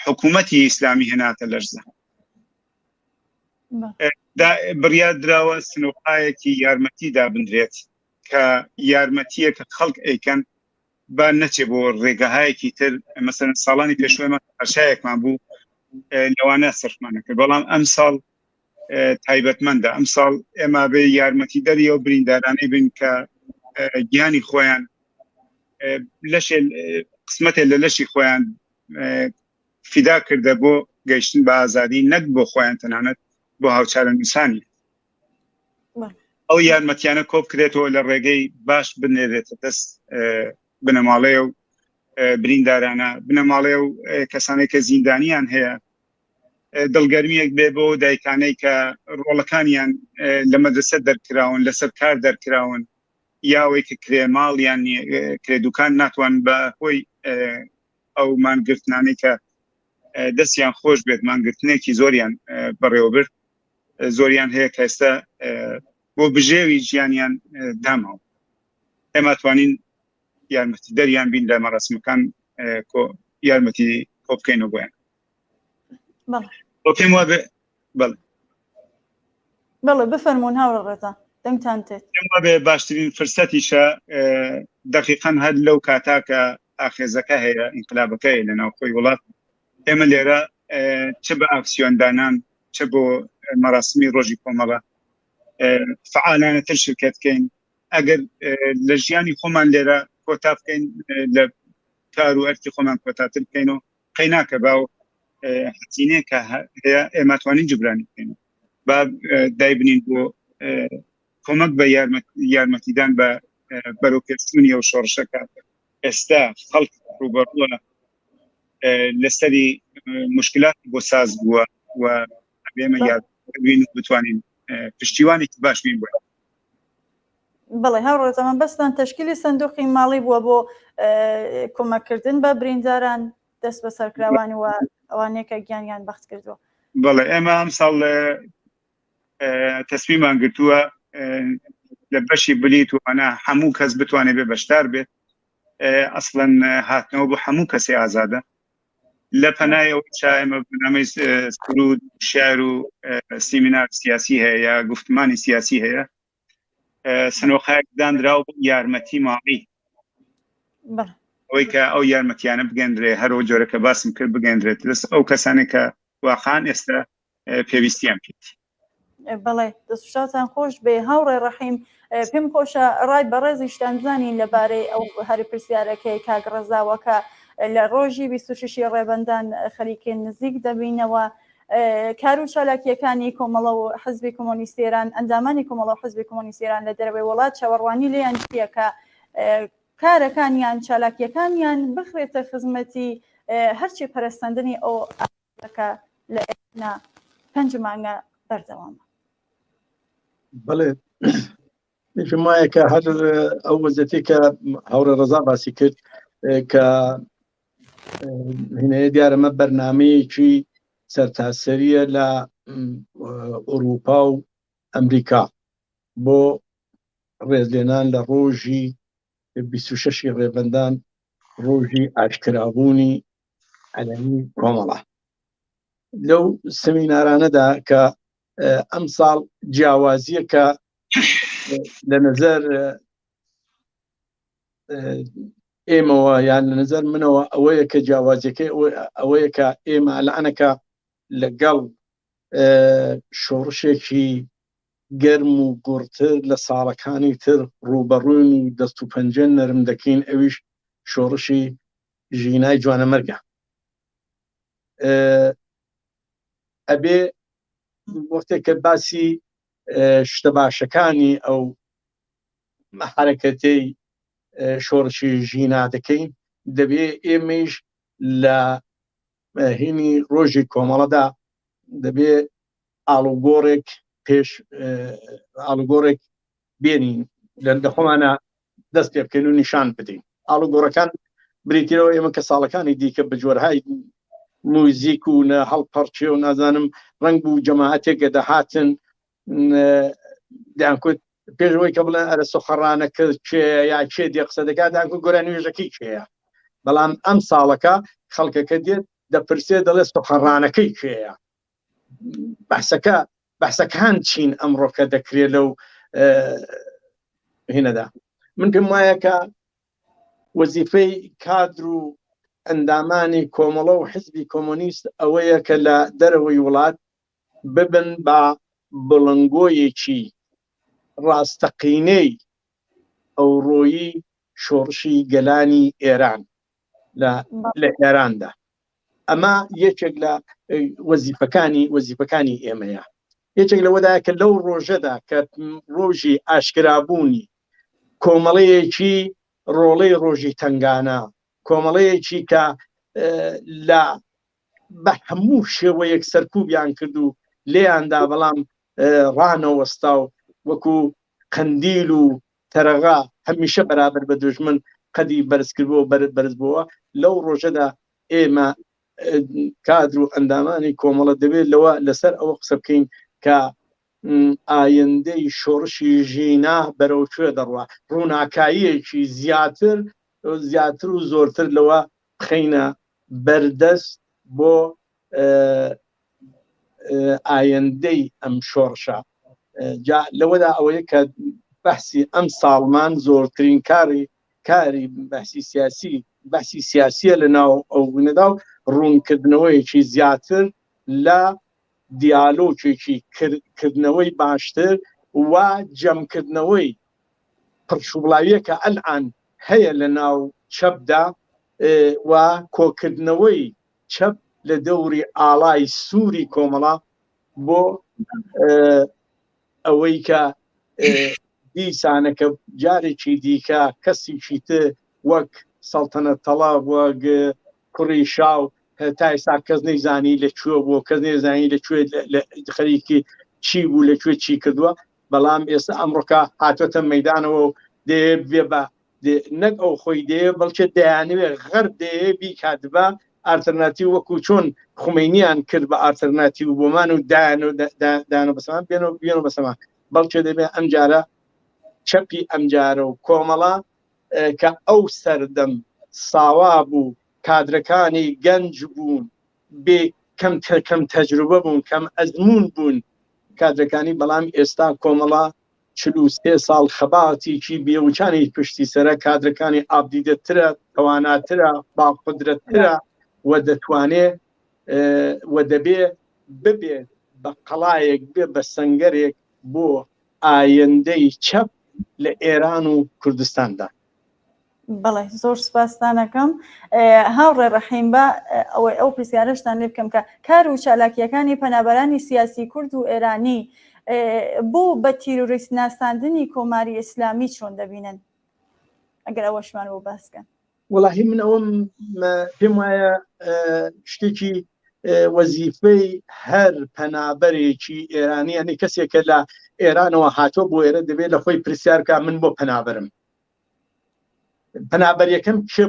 حکوومەتی ئیسلامی هێناتە لەرزە. بڕیار دراوە سنووقایەکی یارمەتی دابدرێت کە یارمەتیە کە خەڵک ئەیکەن با نەچێ بۆ ڕێگەهایەکی تر مەسەرەن ساڵانی پێشوەمە هەرشایەکمان بوو لەوانە سەرفمانە کرد بەڵام ئەم ساڵ تایبەتمەندە ئەم ساڵ ئێمە بێ یارمەتی دەری و بریندارانەی بین کە گیانی خۆیان لەشێ قسمەتێ لە لەشی خۆیان فیدا کردە بۆ گەیشتن بە ئازادی نەک بۆ خۆیان تەنانەت بۆ هاوچارە نووسانی ئەو یارمەتیانە کۆ بکرێتەوە لە ڕێگەی باش بنێرێتە دەست بنەماڵەیە و بریندارانە بنەماڵەیە و کەسانێک کە زیندانیان هەیە دڵگەرمیەک بێ بۆ دایکانەی کە ڕۆڵەکانیان لە مەدرسە دەرکراون لەسەر کار دەرکراون یاوەی کە کرێماڵ یان کرێدوکان ناتوان بە هۆی ئەو مانگرتنانەی کە دەستیان خۆش بێت مانگرتنێکی زۆریان بەڕێوەبرد زۆریان هەیە کە ئێستا بۆ بژێوی ژیانیان داماوە ئێمە توانین یارمەتی دەریان بین لە مەڕەسمەکان یارمەتی کۆ بکەینەوە بۆیان پێم وابێ بەڵێ بفەرمونون هاوڕە ڕێزە دەنگتان تێت بێ باشترین فرسەتیشە دقیقەن هەر لەو کاتاکە ئاخێزەکە هەیە ئینقلابەکە هەیە لە ناوخۆی وڵات ئێمە لێرە چ بە ئاکسیۆندانان چ بۆ مەراسمی ڕۆژی کۆمەڵە فعالانەتر شرکت بکەین ئەگەر لە ژیانی خۆمان لێرە کۆتا بکەین لە کار و ئەرکی خۆمان کۆتاتر بکەینەوە قەی ناکە باو حەزینەیە کە هەیە ئێمە توانین جبرانی بکەینەوە با دایبنین بۆ کۆمەک بە یارمەتیدان بە بەرەوپێچوونی ئەو شۆڕشەکە ئێستا خەڵک ڕوبەڕووە لەسەری مشکلاتی بۆ ساز بووە و ئێمە یارمەتیدان بتوانین پشتیوانێکی باش بین بووە بەڵێ هاوڕێزەمان بەستان تەشکیلی سندوقی ماڵی بووە بۆ کۆمەکردن بە برینداران دەست بە سەرکراوانی و ئەوانەیە کە گیانیان بەخت کردووە بەڵێ ئێمە ئەم ساڵ تەسمیمان گرتووە لە بەشی بلیت و ئەنا هەموو کەس بتوانێت بێ بەشدار بێت ئەسڵەن هاتنەوە بۆ هەموو کەسی ئازادە لە پەنایەوە ئێمە بنامەی سرود شعر و سیمینار سیاسی هەیە یا گفتمانی سیاسی هەیە سنۆخایەک دانراوە بۆ یارمەتی ماڵی ئەوەی کە ئەو یارمەتیانە بگەندرێ هەرەوە جۆرەکە باسم کرد بگەندرێت دەست ئەو کەسانێک کە واقعان ئێستا پێویستیان پێێت بەڵێ دەستشاتان خۆش بێ هاوڕێ ڕەحیم پێم خۆشە ڕای بەڕێزیشتان بزانین لەبارەی ئەو هەری پرسیارەکەی کاگڕەزاوەکە لە ڕۆژی 26 ڕێبەندان خەریکێن نزیک دەبینەوە کار و چالاکیەکانی کۆمەڵە و حزبی کۆمۆنیستی ئێران ئەندامانی کۆمەڵە و حزبی کۆمۆنیستی ئێران لە دەرەوەی وڵات چاوەڕوانی لێیان چیەکە کارەکانیان چالاکیەکانیان بخرێتە خزمەتی هەرچی پەرستاندنی ئەو ئاکە لە ئێنا 5 مانگە بەردەوامە بەڵێ پێشم وایە کە هەر ئەو وەزەتی کە هەورە ڕەزا باسی کرد کە هینەیە دیارەمە بەرنامەیەکی سەرتاسەریە لە ئەوروپا و ئەمریکا بۆ ڕێزلێنان لە ڕۆژی 26 ڕێبەندان ڕۆژی ئاشکرابوونی ئەلەمی کۆمەڵە لەو سەمینارانەدا کە ئەم ساڵ جیاوازیە کە لە نەزەر ئێمەوە یان لە نەزەر منەوە ئەوەیە کە جیاوازیەکەی ئەوەیە کە ئێمە لەعنەکە لەگەڵ شۆڕشێکی گەرم و گوڕتر لە ساڵەکانی تر ڕوبەڕوون و دەست و پەنجە نەرم دەکەین ئەویش شۆڕشی ژینای جوانەمەرگە ئەبێ وەختێک کە باسی شتە باشەکانی ئەو حرەکەتەی شۆڕشی ژینا دەکەین دەبێ ئێمەش لە هینی ڕۆژی کۆمەڵەدا دەبێ ئاڵوگۆڕێک پێش ئاڵوگۆڕێک بێنین لە خۆمانە دەست پێ بکەین و نیشان بدەین ئاڵوگۆڕەکان بریتیەوە ئێمە کە ساڵەکانی دیکە بە جۆرهای موزیک و نە هەڵپەرچێ و نازانم ڕنگ بوو جەماعەتێکە دەهاتن دەیانکوت پێشەوەی کە بڵێن ئەرە سۆخەڕانەکە چێ یا چێ دێ قسە دەکات دەیانکوت گۆرە نوێژەکەی چێیە بەڵام ئەم ساڵەکە خەڵکەکە دێت دەپرسێ دەڵێ سۆخەڕانەکەی چێیە بەحسەکان چین ئەمڕۆکە دەکرێت لەو هینەدا من پێم وایە کە وەزیفەی کادر و ئەندامانی کۆمەڵە و حزبی کۆمۆنیست ئەوەیە کە لە دەرەوەی وڵات ببن بە بڵنگۆیەکی ڕاستەقینەی ئەوڕۆیی شۆڕشی گەلانی ئێران لە ئێراندا. ئەمە یەکێک لە وەزیفەکانی ئێمەیە. یەکێک لەوەدایە کە لەو ڕۆژەدا کە ڕۆژی ئاشکرابوونی کۆمەڵەیەکی ڕۆڵەی ڕۆژی تنگانە، کۆمەڵەیەکی کە بە هەموو شێوەیەک سەرکوبیان کرد و لێیاندا بەڵام ڕانەوەستا و وەکو قەندیل و تەرەغا هەمیشە بەرابەر بە دوژمن قەدی بەرزکردبووە و بەرزبووە. لەو ڕۆژەدا ئێمە کادر و ئەندامانی کۆمەڵە دەبێت لەوە لەسەر ئەوە قسە بکەین کە ئایندەی شۆڕشی ژینا بەرەوکوێ دەڕوا، ڕووناکاییەکی زیاتر و زۆرتر لەوە بخەینە بەردەست بۆ ئایندەی ئەم شۆڕشە. لەوەدا ئەوەیە کە بەحسی ئەم ساڵمان زۆرترین کاری بەحسی سیاسیە لە ناو ئەو بوونەدا و ڕوونکردنەوەیەکی زیاتر لە دیالۆگێکی کردنەوەی باشتر و جەمکردنەوەی پڕشوبڵاویە کە ئەلعان هەیە لە ناو چەپدا و کۆکردنەوەی چەپ لە دەوری ئاڵای سووری کۆمەڵە بۆ ئەوەی کە دیسانەکە جارێکی دیکە کەسێکی تر وەک سەڵتەنەت تەڵاب وەک کوڕی شاو تا ئێستا کەس نەیزانی لەکوێ بووە، کەس نێزانی لەکوێ خەریکی چی بوو، لەکوێ چی کردووە. بەڵام ئێستا ئەمڕۆکە هاتوۆتە مەیدانەوە و دێ بە نەک ئەو خۆی دێ بەڵکە دەیانوێ غەر دێ بیکات بە ئالتەرناتیڤ وەکو چۆن خومینیان کرد بە ئالتەرناتیڤ بۆمان و دایانە بەسەمان بێنەوە بەسەمان. بەڵکە دەبێت ئەم جارە چەپی ئەم جارە و کۆمەڵە کە ئەو سەردەم ساوا بوو، کادرەکانی گەنج بوون، بێ کەم تەجروبە بوون، کەم ئەزمون بوون کادرەکانی. بەڵام ئێستا کۆمەڵە 43 ساڵ خەباتێکی بێوچانی پشتی سەرە، کادرەکانی ئابدیدەترە، تواناترە، باقدرەتترە و دەتوانێت و دەبێ ببێ بە قەڵایەک بێ بە سەنگەرێک بۆ ئایندەی چەپ لە ئێران و کوردستاندا. بەڵێ زۆر سپاسدانەکەم. هاوڕێ ڕەحیم بە ئەو پرسیارەشتان لێ بکەم کە کار و چالاکیەکانی پەنابەرانی سیاسی کورد و ئێرانی بۆ بە تیرۆریست ناساندنی کۆماری ئیسلامی چۆن دەبینن؟ ئەگەر ئەوەشمان بۆ باسکەن. وەڵاهی من ئەوم پێم وایە شتێکی وەزیفەی هەر پەنابەرێکی ئێرانی، یعنی کەسێکە لە ئێرانەوە هاتۆ بۆ ئێرە دەبێت لە خۆی پرسیارکە من بۆ پەنابەرم. پەنابەریەکەم کێ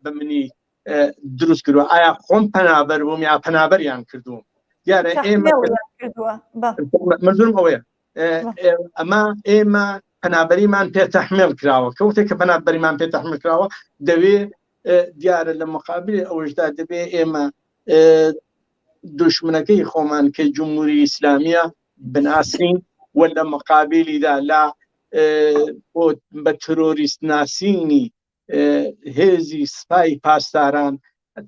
بە منی دروست کردووە؟ ئایا خۆم پەنابەر بووم یا پەنابەریان کردووم؟ دیارە ئێمە مەزورم ئەوەیە ئەمە ئێمە پەنابەریمان پێ تەحمیل کراوە، کەوتێک کە پەنابەریمان پێ تەحمیل کراوە دەوێ دیارە لە مقابلی ئەوەشدا دەبێ ئێمە دوشمنەکەی خۆمان کە جمهوری ئیسلامیە بناسین و لە مقابلیدا لا بە ترۆریست ناسینی هێزی سپای پاسداران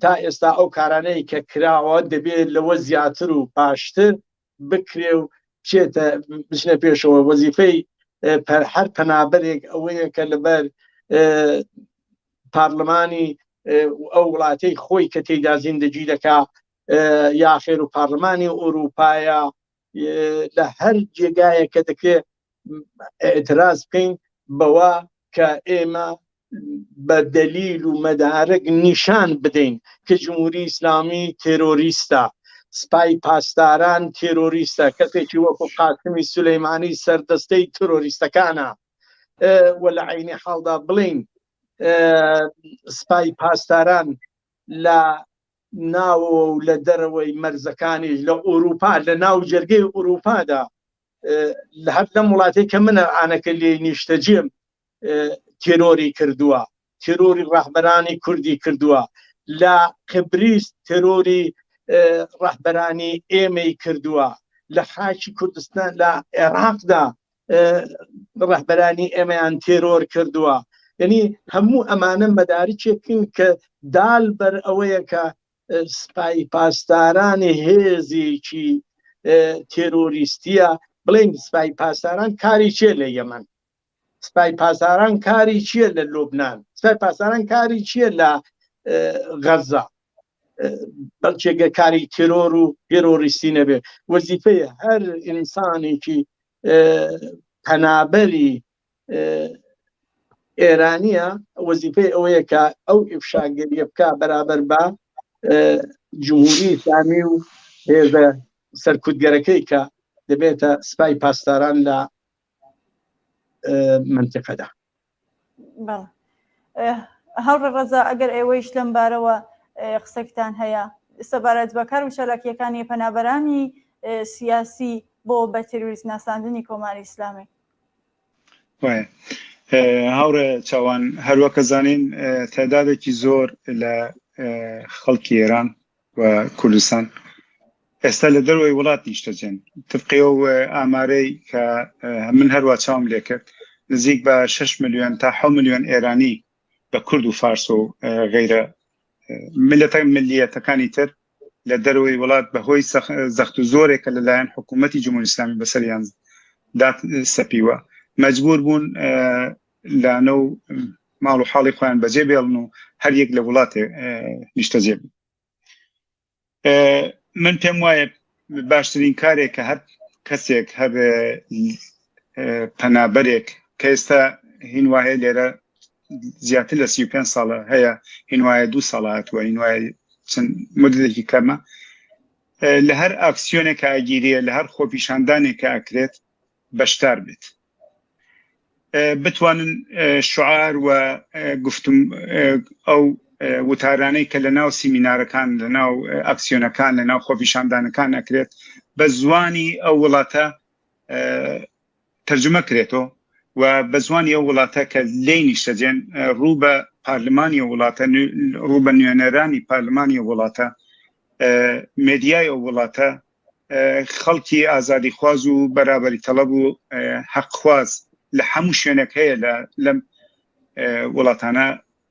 تا ئێستا ئەو کارانەی کە کراوە دەبێت لەوە زیاتر و باشتر بکرێ و بچێتە بچنە پێشەوە. وەزیفەی هەر پەنابەرێک ئەوەیە کە لەبەر پارلەمانی ئەو وڵاتەی خۆی کە تێیدا زیندەجی دەکا یاخێر و پارلەمانی ئەوروپایە لە هەر جێگایە کە دەکرێت ئێتراز بکەین بەوە کە ئێمە بە دەلیل و مەدارک نیشان بدەین کە جمهوری ئیسلامی تێرۆریستە، سپای پاسداران تێرۆریستە، کەسێکی وەکو قاسمی سولەیمانی سەردەستەی تۆرۆریستەکانە و لە عینی حاڵدا بڵین سپای پاسداران لە ناوە و لە دەرەوەی مەرزەکانیش لە ئەوروپا لە ناو جەرگەی ئەوروپادا لە هەر لەم وڵاتەی کە منە ئانەکە لێ نیشتەجێم تێرۆری کردووە، تێرۆری ڕاهبەرانی کوردی کردووە، لە قبریس تێرۆری ڕاهبەرانی ئێمەی کردووە، لە خاکی کوردستان لە عێراقدا ڕاهبەرانی ئێمەیان تێرۆر کردووە، یعنی هەموو ئەمانە مەدارچێکن کە دال بەر ئەوەیە کە سپای پاسدارانی هێزێکی تێرۆریستیە بڵێن سپای پاسداران کاری چێ لە یەمەن، سپای پاسداران کاری چییە لە لوبناان، سپای پاسداران کاری چییە لە غەزا، بەڵکێگە کاری تیرۆر و تێرۆریستی نەبێ. وەزیفەیە هەر ئینسانێکی پەنابەری ئێرانیە وەزیفەی ئەوەیە کە ئەو ئیفشاگەریە بکە بەرابەر بە جمهوری ئیسلامی و هێزە سەرکوتگەرەکەی کە دەبێتە سپای پاسداران لە منتیقەدا. هەوڕە ڕەزا ئەگەر ئێوەیش لەم بارەوە قسەکتان هەیە سەبارەت بەکار و چالاکیەکانی پەنابەرانی سیاسی بۆ بە تێروریست ناساندنی کۆماری ئیسلامی. هاوڕێ چاوان هەروەکە زانین تعدادێکی زۆر لە خەڵکی ئێران و کوردستان ئێستا لە دەروەوەی وڵات نیشتەجێن طبقی و ئامارەی کە من هەروە چاوم لێ کرد نزیک بە 6 ملیۆن تا 7 ملیۆن ئێرانی بە کورد و فارس و غیرە ملیەتەکانی تر لە دەروەوەی وڵات بەهۆی زەخت و زۆرێکە لەلایەن حکوومەتی جمهوری ئیسلامی بەسەریان دات سەپیوە مەجبور بوون لانە و ماڵ و حاڵی خۆیان بەجێ بێڵن و هەر یەک لە وڵاتێ نیشتەجێ بن. من پێم وایە باشترین کارێک کە هەر کەسێک هەر پەنابەرێک کە ئێستا هین وایە لێرە زیاتر لە 35 ساڵە هەیە هین وایە 2 ساڵ هاتووە هین وایە چەند مدەتێکی کەمە لە هەر ئاکسیۆنێک کە ئاگیریە لە هەر خۆپیشاندانێک کە ئەکرێت بەشدار بێت بتوانن شعار و گفتم ئەو وتارانەی کە لە ناو سیمینارەکان لە ناو ئاکسیۆنەکان لە ناو خۆپیشاندانەکان ئەکرێت بە زوانی ئەو وڵاتە تەرجمە کرێتەوە و بە زوانی ئەو وڵاتە کە لێی نیشتەجێن ڕوو بە پارلمانی وڵاتە ڕوو بە نوێنەرانی پارلمانی وڵاتە مێدیای ئەو وڵاتە خەڵکی ئازادی خواز و بەرابەری تەڵەب و حەقخواز لە هەموو شوێنێک هەیە لەم وڵاتانە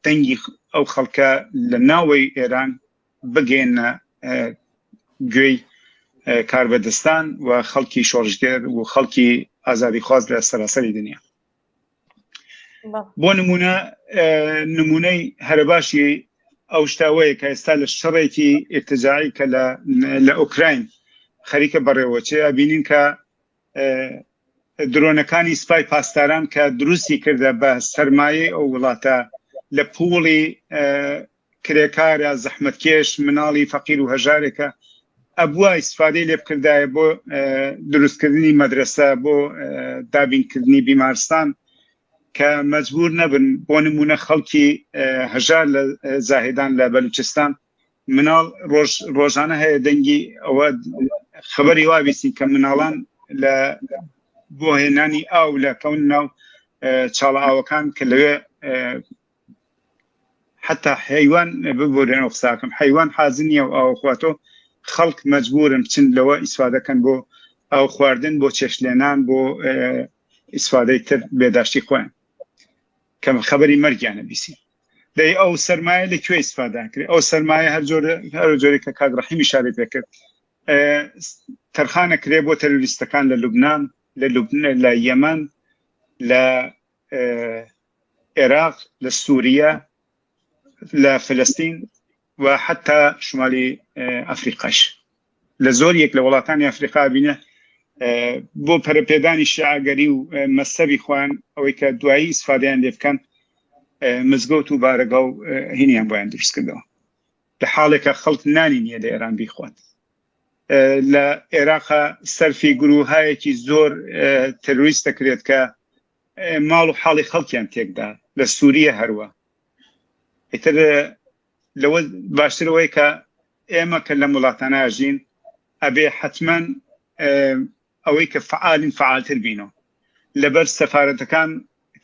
دەنگی ئەو خەڵکە لە ناوەی ئێران بگەێنە گوێی کاربەدەستان و خەڵکی شۆڕژگەر و خەڵکی ئازادی خواز لە سەراسەری دنیا. بۆ نمونەی هەرەباشی ئەو شتاوەیە کە ئێستا لە شەڕێکی ئێرتجاعی کە لە ئوکراین خەریکە بەڕێوەچێ ئەبینین کە درۆنەکانی سپای پاسداران کە دروستی کردە بە سەرمایە ئەو وڵاتە لە پوڵی کرێکارە زەحمەتکێش مناڵی فەقیر و هەژارێکە ئەبووە ئیسفادەی لێ بکردایە بۆ دروستکردنی مەدرسە بۆ دابینکردنی بیمارستان کە مەجبور نەبن بۆ نمونە خەڵکی هەژار لە زاهێدان لە بەلوچستان مناڵ ڕۆژانە هەیە دەنگی ئەوە خبەری وابیستی کە مناڵان لە بۆ هێنانی ئاو لە کەون ناو چاڵئاوەکان کە لەوێ حتا حیوان ببورێنەوە قساکەم حیوان حازنیە و ئاوخواتۆ خەڵک مەجبورن بچن لەوە ئیسفادەکەن بۆ ئاو خواردن بۆ چێشلێنان بۆ ئیسفادەی تر بێداشتی خۆیان کە خبەری مەرگیانە بیسی دەی ئەو سەرمایە لەکوێ ئیسفادا کرێت ئەو سەرمایە هەر جۆرێک کە کاگڕەحیم ئیشارە پێکرد تەرخانە کرێ بۆ تەروریستەکان لە لوبنان لە یەمەن لە عێراق لە سووریا لە فلەستین و حتا شمالی ئەفریقاش لە زۆر یەک لە وڵاتانی ئەفریقا بینە بۆ پەرەپێدانی شیعەگەری و مەسەبی خۆیان ئەوەی کە دوایی ئیسفادەیان لێ بکەن مزگەوت و بارەگا و هینیان بۆیان دروست کردەوە لە حاڵێکە خەڵک نانی نییە لە ئێران بیخوات لە عێراقا سەرفی گروهایەکی زۆر تەروریست دەکرێت کە ماڵ و حاڵی خەڵکیان تێکدا لە سووریە هەروە ئیتر لەوە باشترەوەی کە ئێمە کە لە وڵاتانە ئاژین ئەبێ حتمما ئەوەی کە فعالین فعالتر بینەوە لەبەر سەفارەتەکان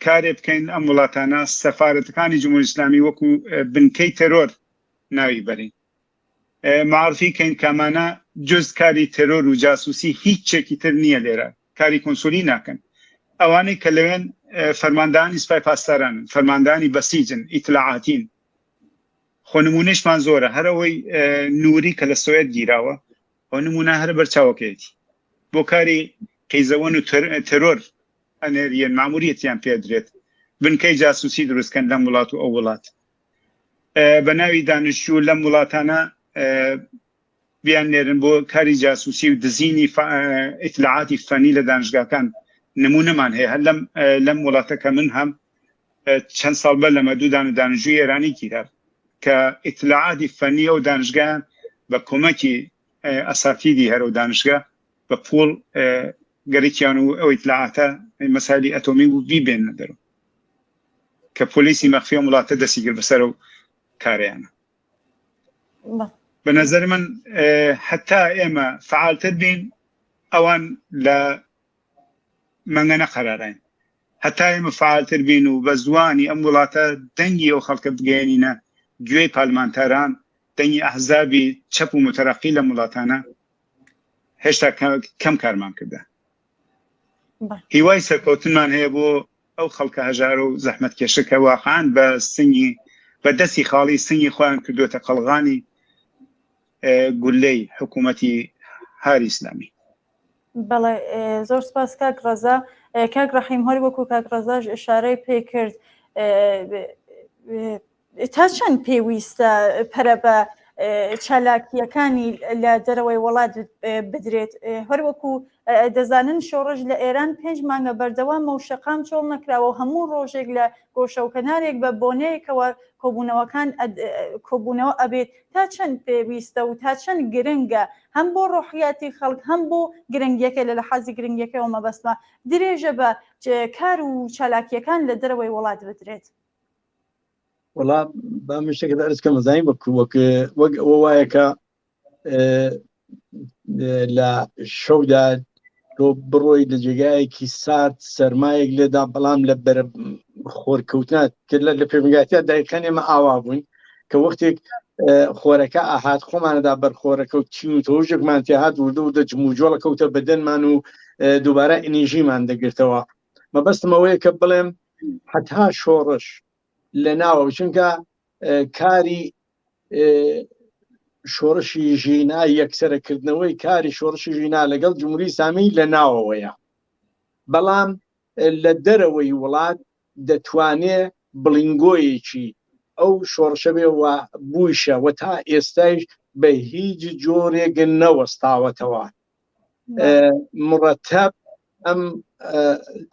کارێ بکەین ئەم وڵاتانە سەفارەتەکانی جمهوری ئیسلامی وەکو بنکەی تەرۆر ناوی بەرین معرفی کەین کامانە جز کاری تەرۆر و جاسوسی هیچ چێکی تر نییە لێرە کاری کۆنسولی ناکەن ئەوانەی کە لەوێن فەرماندانی سوپای پاسداران فەرماندانی بەسیجن ئیتلاعاتین خۆ نمونەشمان زۆرە هەرەوەی نووری کە لە سۆوێت گیراوە ئەو نمونە هەر بەرچاوەکەیەتی بۆ کاری قەیزەوەن و تەرۆر ئەنێریەن ماموریەتیان پێدرێت بنکەی جاسوسی دروستکەن لەم وڵات و ئەو وڵات بە ناوی دانیشتوو لەم وڵاتانە بیان نێرن بۆ کاری جاسوسی و دزینی ئیتلاعاتی فەنی لە دانشگاکان نمونەمان هەیە هەر لەم وڵاتەکە من هەم چەند ساڵ بە لەمە دوودان و دانیشتووی ئێرانی گیرا کە ئیتلاعاتی فەنیە و دانشگایان بە کۆمەکی ئەساتیدی هەرە و دانشگا بە پۆڵ گەرەکیان و ئەو ئیتلاعاتە مەسایلی ئەتۆمی و بیبێنە دەرەوە کە پۆلیسی مەخفیە وڵاتە دەستی کرد بەسەر و کاریانە بە نەزەر من حتا ئێمە فعالتر بین ئەوان لە مەنگەنە قەرارین هەتا ئێمە فعالتر بین و بە زوانی ئەم وڵاتە دەنگی ئەو خەڵکە بگەێنینە گوێی پارلمانتاران دەنگی ئەحزابی چەپ و متەرەقی لە وڵاتانە هێشتا کەم کارمان کردە هیوای سەرکەوتنمان هەیە بۆ ئەو خەڵکە هەژار و زەحمەتکێشە کە واقعان بە دەستی خاڵی سنگی خۆیان کردوێتە قەڵغانی گولەی حکوومەتی هاری ئیسلامی. بەڵێ زۆر سپاس کاک ڕەزا. کاک ڕەحیم هەر وەکو کاک ڕەزاش ئشارەی پێ کرد تا چەند پێویستە پەرە بە چالاکیەکانی لە دەرەوەی وڵات بدرێت هەر وەکو دەزانن شۆڕژ لە ئێران 5 مانگە بەردەوامە و شەقام چۆڵ نەکراوە هەموو ڕۆژێک لە گۆشە و کەنارێک بە بۆنەیەکەوە کۆبوونەوەکان کۆبوونەوە ئەبێت تا چەند پێویستە و تا چەند گرنگە هەم بۆ ڕۆحیاتی خەڵک هەم بۆ گرنگیەکە لە حەزی گرنگیەکەەوە مەبەستمە درێژە بە کار و چالاکیەکان لە دەرەوەی وڵات بدرێت. وڵام با من شتێکت ئەرزکەم زانین وەک ئەوە وایە کە لە شەودا تۆ بڕۆی لە جێگایەکی سات سەرمایەک لێدا بەڵام لە بەرە خۆرکەوتنات کرد لە پێمگاتیا دایقان ئێمە ئاوا بووین کە وەختێک خۆرەکە ئاهات خۆمانەدا بەرخۆرەکەوت چین و تۆژێکمان تێهات وردە و دەجموجۆڵە کەوتە بەدەنمان و دووبارە ئینیژیمان دەگرتەوە مەبەستمەوەیە کە بڵێم حتا شۆڕش لە ناوە چونکە کاری شۆڕشی ژینا یەکسەرەکردنەوەی کاری شۆڕشی ژینا لەگەڵ جمهوری ئیسلامی لە ناوەوەیە بەڵام لە دەرەوەی وڵات دەتوانێت بڵینگۆیەکی ئەو شۆڕشە بێ و بوویشە و تا ئێستایش بە هیچ جۆرێک نەوەستاوەتەوە مرەتەب ئەم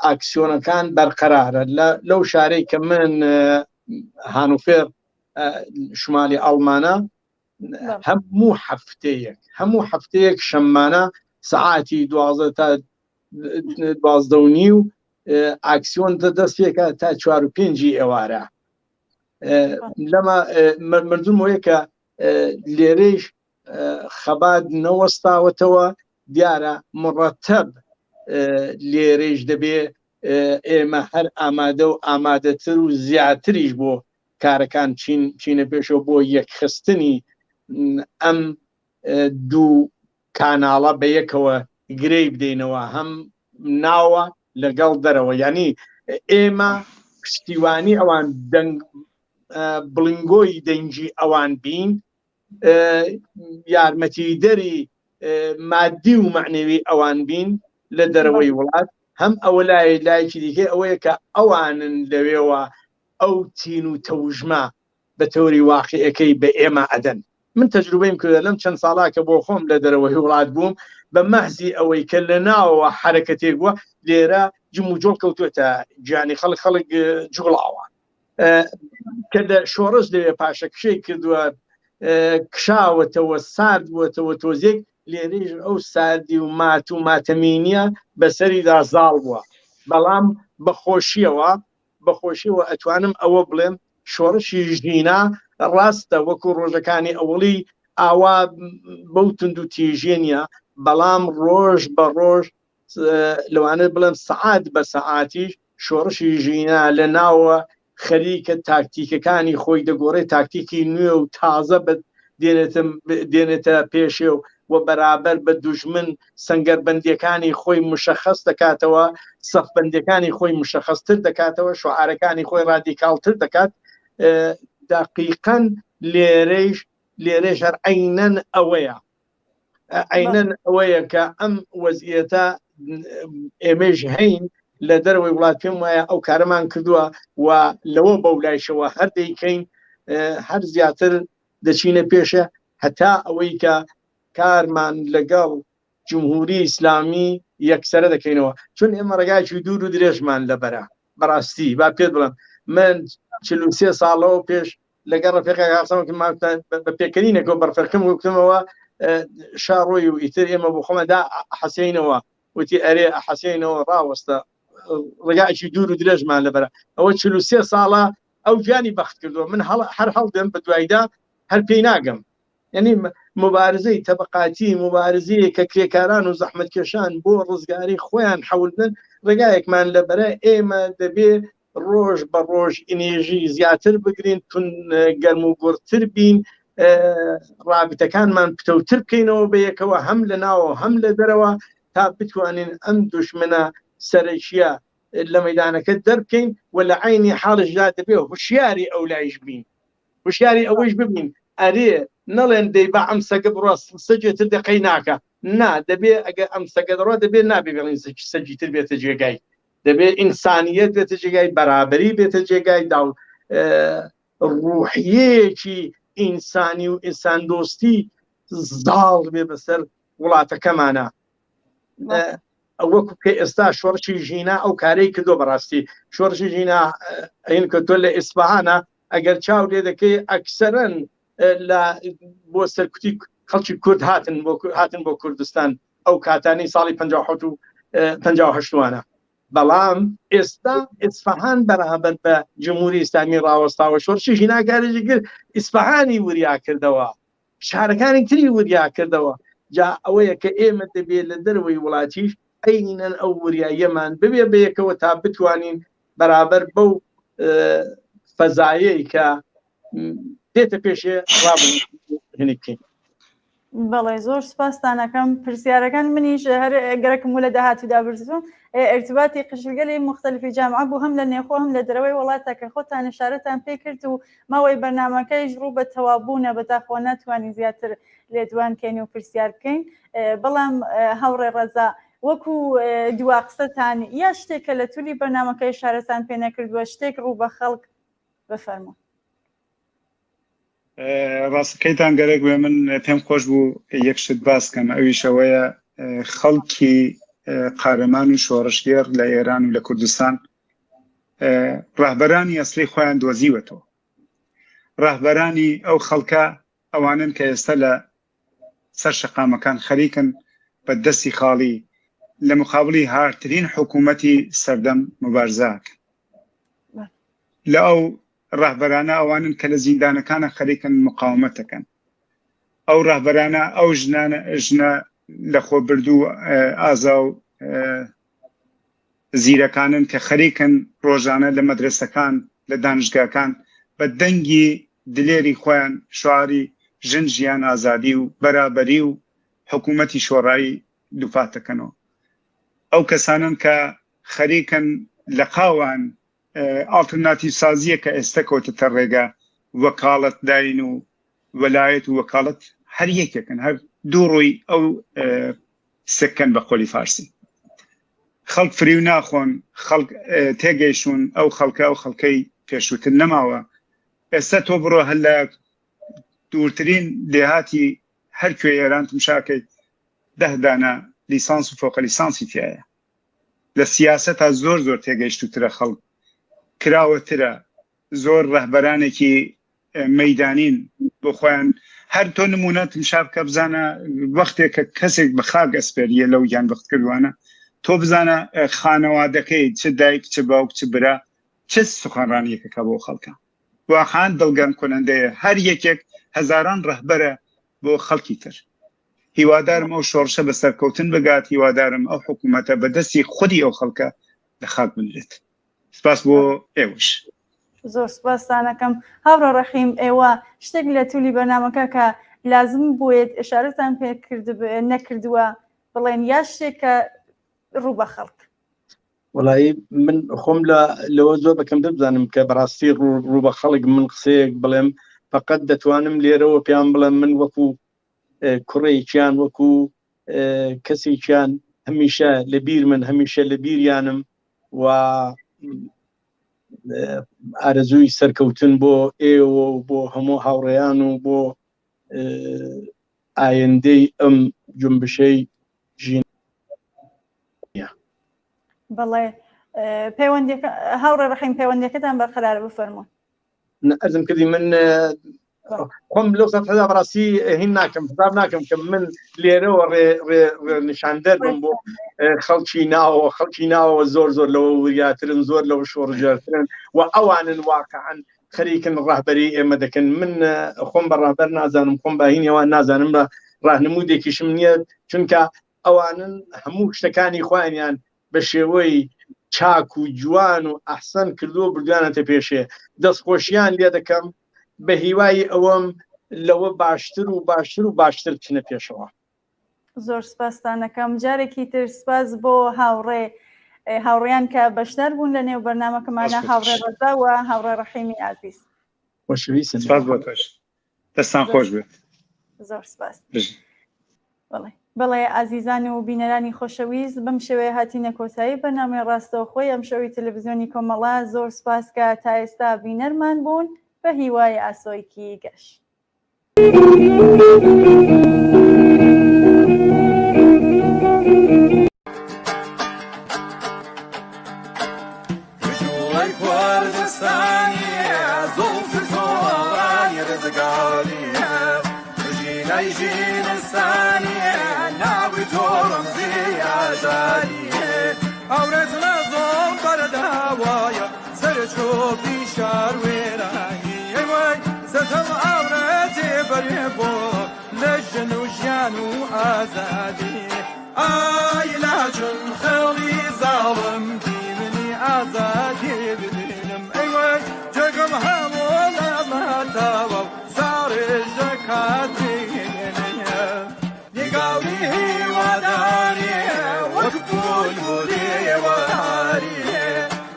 ئاکسیۆنەکان بەرقەرارە لەو شارەی کە من هانوفێر شمالی ئەڵمانە هەموو هەفتەیەک شەمانە سعاتی 12 تا 12:30 ئاکسیۆن دەست پێکە تا 4 و 5 ئێوارە لەمە مردومەوەیە کە لێرەش خەبات نەوەستاوەتەوە دیارە مرەتەب لێرەش دەبێ ئێمە هەر ئامادە و ئامادەتر و زیاتریش بۆ کارەکان چینە پێشەوە بۆ یەکخستنی ئەم دوو کاناڵە بە یەکەوە گرەی بدەینەوە هەم ناوە لەگەڵ دەرەوە ینی ئێمە پشتیوانی ئەوان بڵنگۆی دەنگی ئەوان بین یارمەتیدەری مادی و معنەوی ئەوان بین لە دەرەوەی وڵات هەم ئەوە لایەکی دیکە ئەوەیە کە ئەوانن لەوێەوە ئەو تین و تەوژمە بە تەوری واقعەکەی بە ئێمە ئەدەن من تەجروبەیم کردە لەم چەند ساڵاکە بۆ خۆم لە دەرەوەی وڵات بووم بە مەحزی ئەوەی کە لە ناوەوە حرەکەتێک بووە لێرە جم و جۆڵ کەوتوێتە گیانی خەڵک جوڵاوە کە شۆڕش لەوێ پاشەکشەی کردووە کشاوەتەوە سارد بووەتەوە تۆزێک لێرەش ئەو ساردی و مات و ماتەمینیە بەسەریدا زاڵ بووە بەڵام بەخۆشیەوە ئەتوانم ئەوە بڵێم شۆڕشی ژینا ڕاستە وەکو ڕۆژەکانی ئەوڵی ئاوا بەو تند و تیژێنە بەڵام ڕۆژ بە ڕۆژ لەوانە بڵێم سەعات بە سەعاتیش شۆڕشی ژینا لە ناوە خەریکە تاکتیکەکانی خۆی دەگۆڕێ تاکتیکی نوێ و تازە دێنێتە پێشێ و و بەرابەر بە دوژمن سەنگەربەندیەکانی خۆی مشخص دەکاتەوە، سەفبەندیەکانی خۆی مشخصتر دەکاتەوە، شعارەکانی خۆی رادیکالتر دەکات. دقیقاً لێرەش هەر عینەن ئەوەیە کە ئەم وەزعیەتە ئێمەش هەین لە دەرەوەی وڵات پێم وایە ئەو کارەمان کردووە و لەوە بەولایشەوە هەر دەیکەین هەر زیاتر دەچینە پێشە هەتا ئەوەی کە کارمان لەگەڵ جمهوری ئیسلامی یەکسەرە دەکەینەوە، چون ئێمە ڕێگایکی دوور و درێژمان لەبەرە. بەڕاستی با پێت بڵم من 43 ساڵەوە پێش لەگەڵ ڕفیقی هاسەمەکەمان بە پێکەنینێکەوە بەرفەرکەم وتمەوە شاڕۆی و ئیتر ئێمە بۆ خۆمەدا حەسێنەوە وتی ئەرێ حەسێنەوە ڕاوەستە ڕێگایکی دوور و درێژمان لەبەرە. ئەوە 43 ساڵە ئەو گیانی بەخت کردووە. من هەر هەڵدەم بە دوایدا هەر پێی ناگەم. یعنی مبارزەی تەبقاتی، مبارزەیە کە کرێکاران و زەحمەتکێشان بۆ ڕزگاری خۆیان حەولدن ڕێگایەکمان لەبەرە. ئێمە دەبێ ڕۆژ بە ڕۆژ ئینێژی زیاتر بگرین، تون گەرم و گورتر بین، رابطەکانمان پتەوتر بکەینەوە بەیەکەوە، هەم لە ناوە هەم لە دەرەوە، تا بتوانین ئەم دوشمنە سەرەکیە لە مەیدانەکە دەربکەین و لە عینی حاڵشدا دەبێ هوشیاری ئەو لایش بین، هوشیاری ئەوەش ببین ئەرێ نەڵێن دەی بە ئەم سەگە بڕۆ سەجێتر دەقەی ناکە، نا دەبێ ئەگە ئەم سەگە دەڕۆ دەبێت نابێ بڵین سەجیتر بێتە جێگای، دەبێت ئینسانیەت بێتە جێگای، بەرابەری بێتە جێگای، داو ڕوحیەیەکی ئینسانی و ئینسان دۆستی زاڵ بێ بەسەر وڵاتەکەمانە. وەکو کە ئێستا شۆڕشی ژینا ئەو کارەی کردو، بەڕاستی شۆڕشی ژینا ئەین کە تۆ لە ئیسفەهانە ئەگەر چاو لێ دەکەی ئەکسەرەن بۆ سەرکوتی خەڵکی کورد هاتن بۆ کوردستان ئەو کاتانی ساڵی 58وانە. بەڵام ئێستا ئیسفەهان بەرابەر بە جمهوری ئیسلامی ڕاوەستاوە شۆڕشی ژینا کارێکی کرد، ئیسفەهانی وریا کردەوە، شارەکانی تری وریا کردەوە. جا ئەوەیە کە ئێمە دەبێت لە دەروەی وڵاتیش عینەن ئەو وریایەمان ببێ بەیەکەوە تا بتوانین بەرابەر بەو فەزایەی کە دێتە پێشێ ڕابنکەین. بەڵێ زۆر سپاستانەکەم. پرسیارەکان منیش هەر گەرەکم و لە داهاتوودا برزم ارتباطی قشرگەلی مختلفی جامعە بوو، هەم لە نێخۆ هەم لە دەرەوەی وڵاتە کە خۆتان شارەتان پێ کرد و ماوەی بەرنامەکەیش ڕوو بە تەوابوونە بەتاخۆ ناتوانین زیاتر لێدوانکەین و پرسیار بکەین. بەڵام هەوڕێ ڕەزا وەکو دوا قسەتان یا شتێکە لە توولی بەرنامەکەی شارەتان پێ نەکردووە، شتێک ڕوو بە خەڵک بفەرمۆ. ڕاستەکەیتان گەرەک بێ من پێم خۆش بوو یەک شت باسکەم، ئەویشەوەیە خەڵکی قارەمان و شۆڕشگێر لە ئێران و لە کوردستان ڕاهبەرانی ئەسڵی خۆیان دۆزیوەتەوە. ڕاهبەرانی ئەو خەڵکە ئەوانن کە ئێستا لە سەر شەقامەکان خەریکن بە دەستی خاڵی لە مقابلی هارترین حکوومەتی سەردەم مبارزاکە. لە ئەو ڕاهبەرانە ئەوانن کە لە زیندانەکانە خەریکن مقاومەتەکەن. ئەو ڕاهبەرانە ئەو ژنە لە خۆبردوو ئازا و زیرەکانن کە خەریکن ڕۆژانە لە مەدرسەکان لە دانشگاکان بە دەنگی دلێری خۆیان شعاری ژن ژیان ئازادی و بەرابەری و حکوومەتی شۆڕایی دووفاتەکەنەوە. ئەو کەسانن کە خەریکن لە قاوان ئالترناتیڤ سازیە کە ئێستا کۆتتە ڕێگا وەکاڵەت داین و وەلایەت و وەکاڵەت هەر یەکێکن، هەر دوو ڕووی ئەو سکەن بە قۆلی فارسی. خەڵک فریو ناخۆن، خەڵک تێگەیشون ئەو خەڵکەی پێشووتر نەماوە. ئێستا تۆ بڕۆ هەر لە دوورترین دێهاتی هەر کوێ ئێران تمشاکەی 10 دانە لیسانس و فۆقە لیسانسی تایە. لە سیاسەتا زۆر تێگەیشتوترە، خەڵک کراوەترە، زۆر ڕەهبەرانێکی مەیدانین بۆ خۆیان. هەر تۆ نمونە تمشاب کە بزانە وەختێک کە کەسێک بە خاک ئەسپێریە لەو یان بەخت کردوانە، تۆ بزانە خانەوادەکەی چ دایک چ باوک چ برا چ سوخانڕانیەکەکە بۆ خەڵکە. واقعان دڵگەم کنەندەیە، هەر یەکێک هەزاران ڕەهبەرە بۆ خەڵکی تر. هیوادارم ئەو شۆڕشە بە سەرکەوتن بگات، هیوادارم ئەو حکوومەتە بەدەستی خودی ئەو خەڵکە لە خاک بنرێت. سپاس بۆ ئێوەش. زۆر سپاسانەکەم هاوڕە ڕەحیم. ئێوە شتێک لە توولی بەرنامەکە کە لازم بوێت ئشارەتان پێ نەکردووە بڵێن یا شتێکە ڕوو بە خەڵک. وڵایی من خۆم لەوە زۆر بەکەم دەبزانم کە بەڕاستی ڕوو بە خەڵک من قسەیەک بڵێم فقط دەتوانم لێرەوە پێیان بڵێم من وەکو کوڕێکیان وەکو کەسێکیان هەمیشە لەبیر من هەمیشە لە بیریانم و ئارەزووی سەرکەوتن بۆ ئێوە و بۆ هەموو هاوڕێیان و بۆ ئایندەی ئەم جنبشەی ژین. بەڵێ هاوڕێ ڕەحیم پەیوەندیەکەتان بەرقەرار بفەرموون. ئەرزم کردی من خۆم لەو سەد حساب ڕاستی هین ناکەم حساب ناکەم کە من لێرەوە ڕێنیشاندەر بم بۆ خەڵکی ناوەوە زۆر لەوە وریاترن زۆر لەوە شۆڕژارترن و ئەوانن واقعاً خەریکن ڕاهبەری ئێمە دەکەن. من خۆم بە ڕاهبەر نازانم خۆم باهینیەوان نازانم بە ڕاهنمودێکیشم نییە چونکە ئەوانن هەموو شتەکانی خوانیان بە شێوەی چاک و جوان و ئەحسەن کردو بردوانەتە پێشێ دەستخۆشییان لێ دەکەم بە هیوای ئەوەم لەوە باشتر و باشتر بچنە پێشەوە. زۆر سپاستانەکەم. جارێکی تر سپاس بۆ هاوڕێیان کە بەشدار بوون لە نێو بەرنامەکەمانە هاوڕێ ڕەزا و هاوڕێ ڕەحیمی ئازیز. سپاس بۆ تۆش دەستان خۆش بێت. زۆر سپاس. بەڵێ ئازیزان و بینەرانی خۆشەویست بەم شێوەیە هاتینە کۆتایی بەنامەی ڕاستەوخۆی ئەم شەوی تەلەڤیزیۆنی کۆمەڵا. زۆر سپاس کە تا ئێستا بینەرمان بوون بە هیوای ئاسۆیکی گەشت. علاجن خەڵی زاڵم دیمنی ئازادی بدێنم ئەیوەی جەگەم هەموو لەمەتەوە و ساڕێژ دەکاتێنە نیگاوی هیوادارێ وەک بولبولێوەهاریێ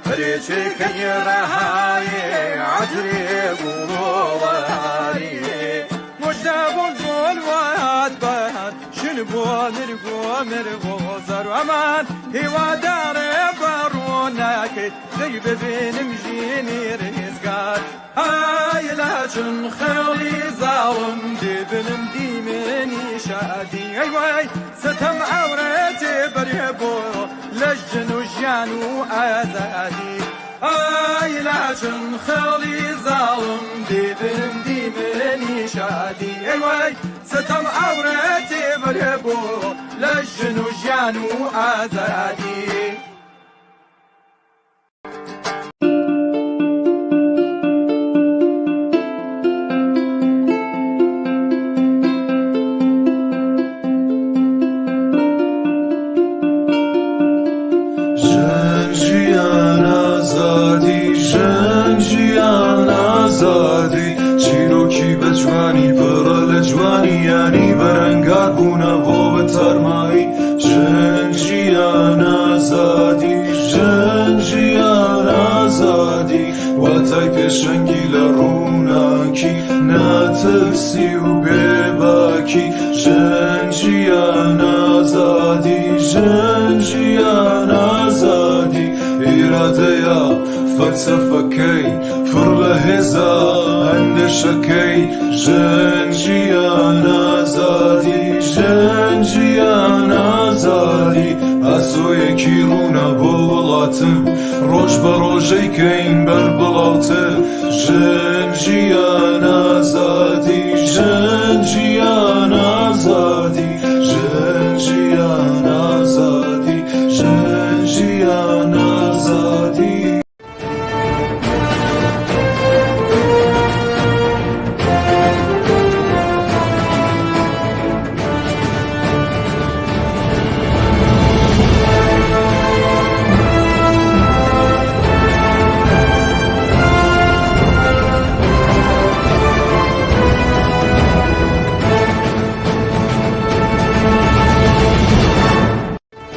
پرێچێکەی ڕەهایێ عەجرێ بوڵۆوەهاریێ مژدە بولبولوات بەهات مرگۆ زەر ئەمان هیوادارێ بەڕۆناکەیت دەی ببێنم ژینی ڕێزگار ئایلاچن خەڵی زاڵم دێبنم دیمێنی شادی ئەیوای ستەم ئەوڕێتێ بەرێ بۆ لە ژن و ژیان و ئازادی ئایلاچن خەڵی زاڵم دێبنم دیمێنی شادی ئەیوای ستەم ئەوڕێتێ بەرێ بۆ لە ژن و ژیان و ئازادی. ژن ژیان ئازادی چیرۆکی بە جوانی پڕە لە جوانیانی بەرەنگار بوونە بۆ بە تارمایی. ژن ژیان ئازادی واتای پێشەنگی لە ڕووناکی ناترسی و بێباکی. ژن ژیان ئازادی ئیرادەیە فەلسەفەکەی پڕ لە هێزە ئەندێشەکەی. ژن ژیان ئازادی ئاسۆیەکی ڕوونە بۆ وڵاتم ڕۆژ بە ڕۆژەی کەین بەر بڵاوتر. ژن ژیان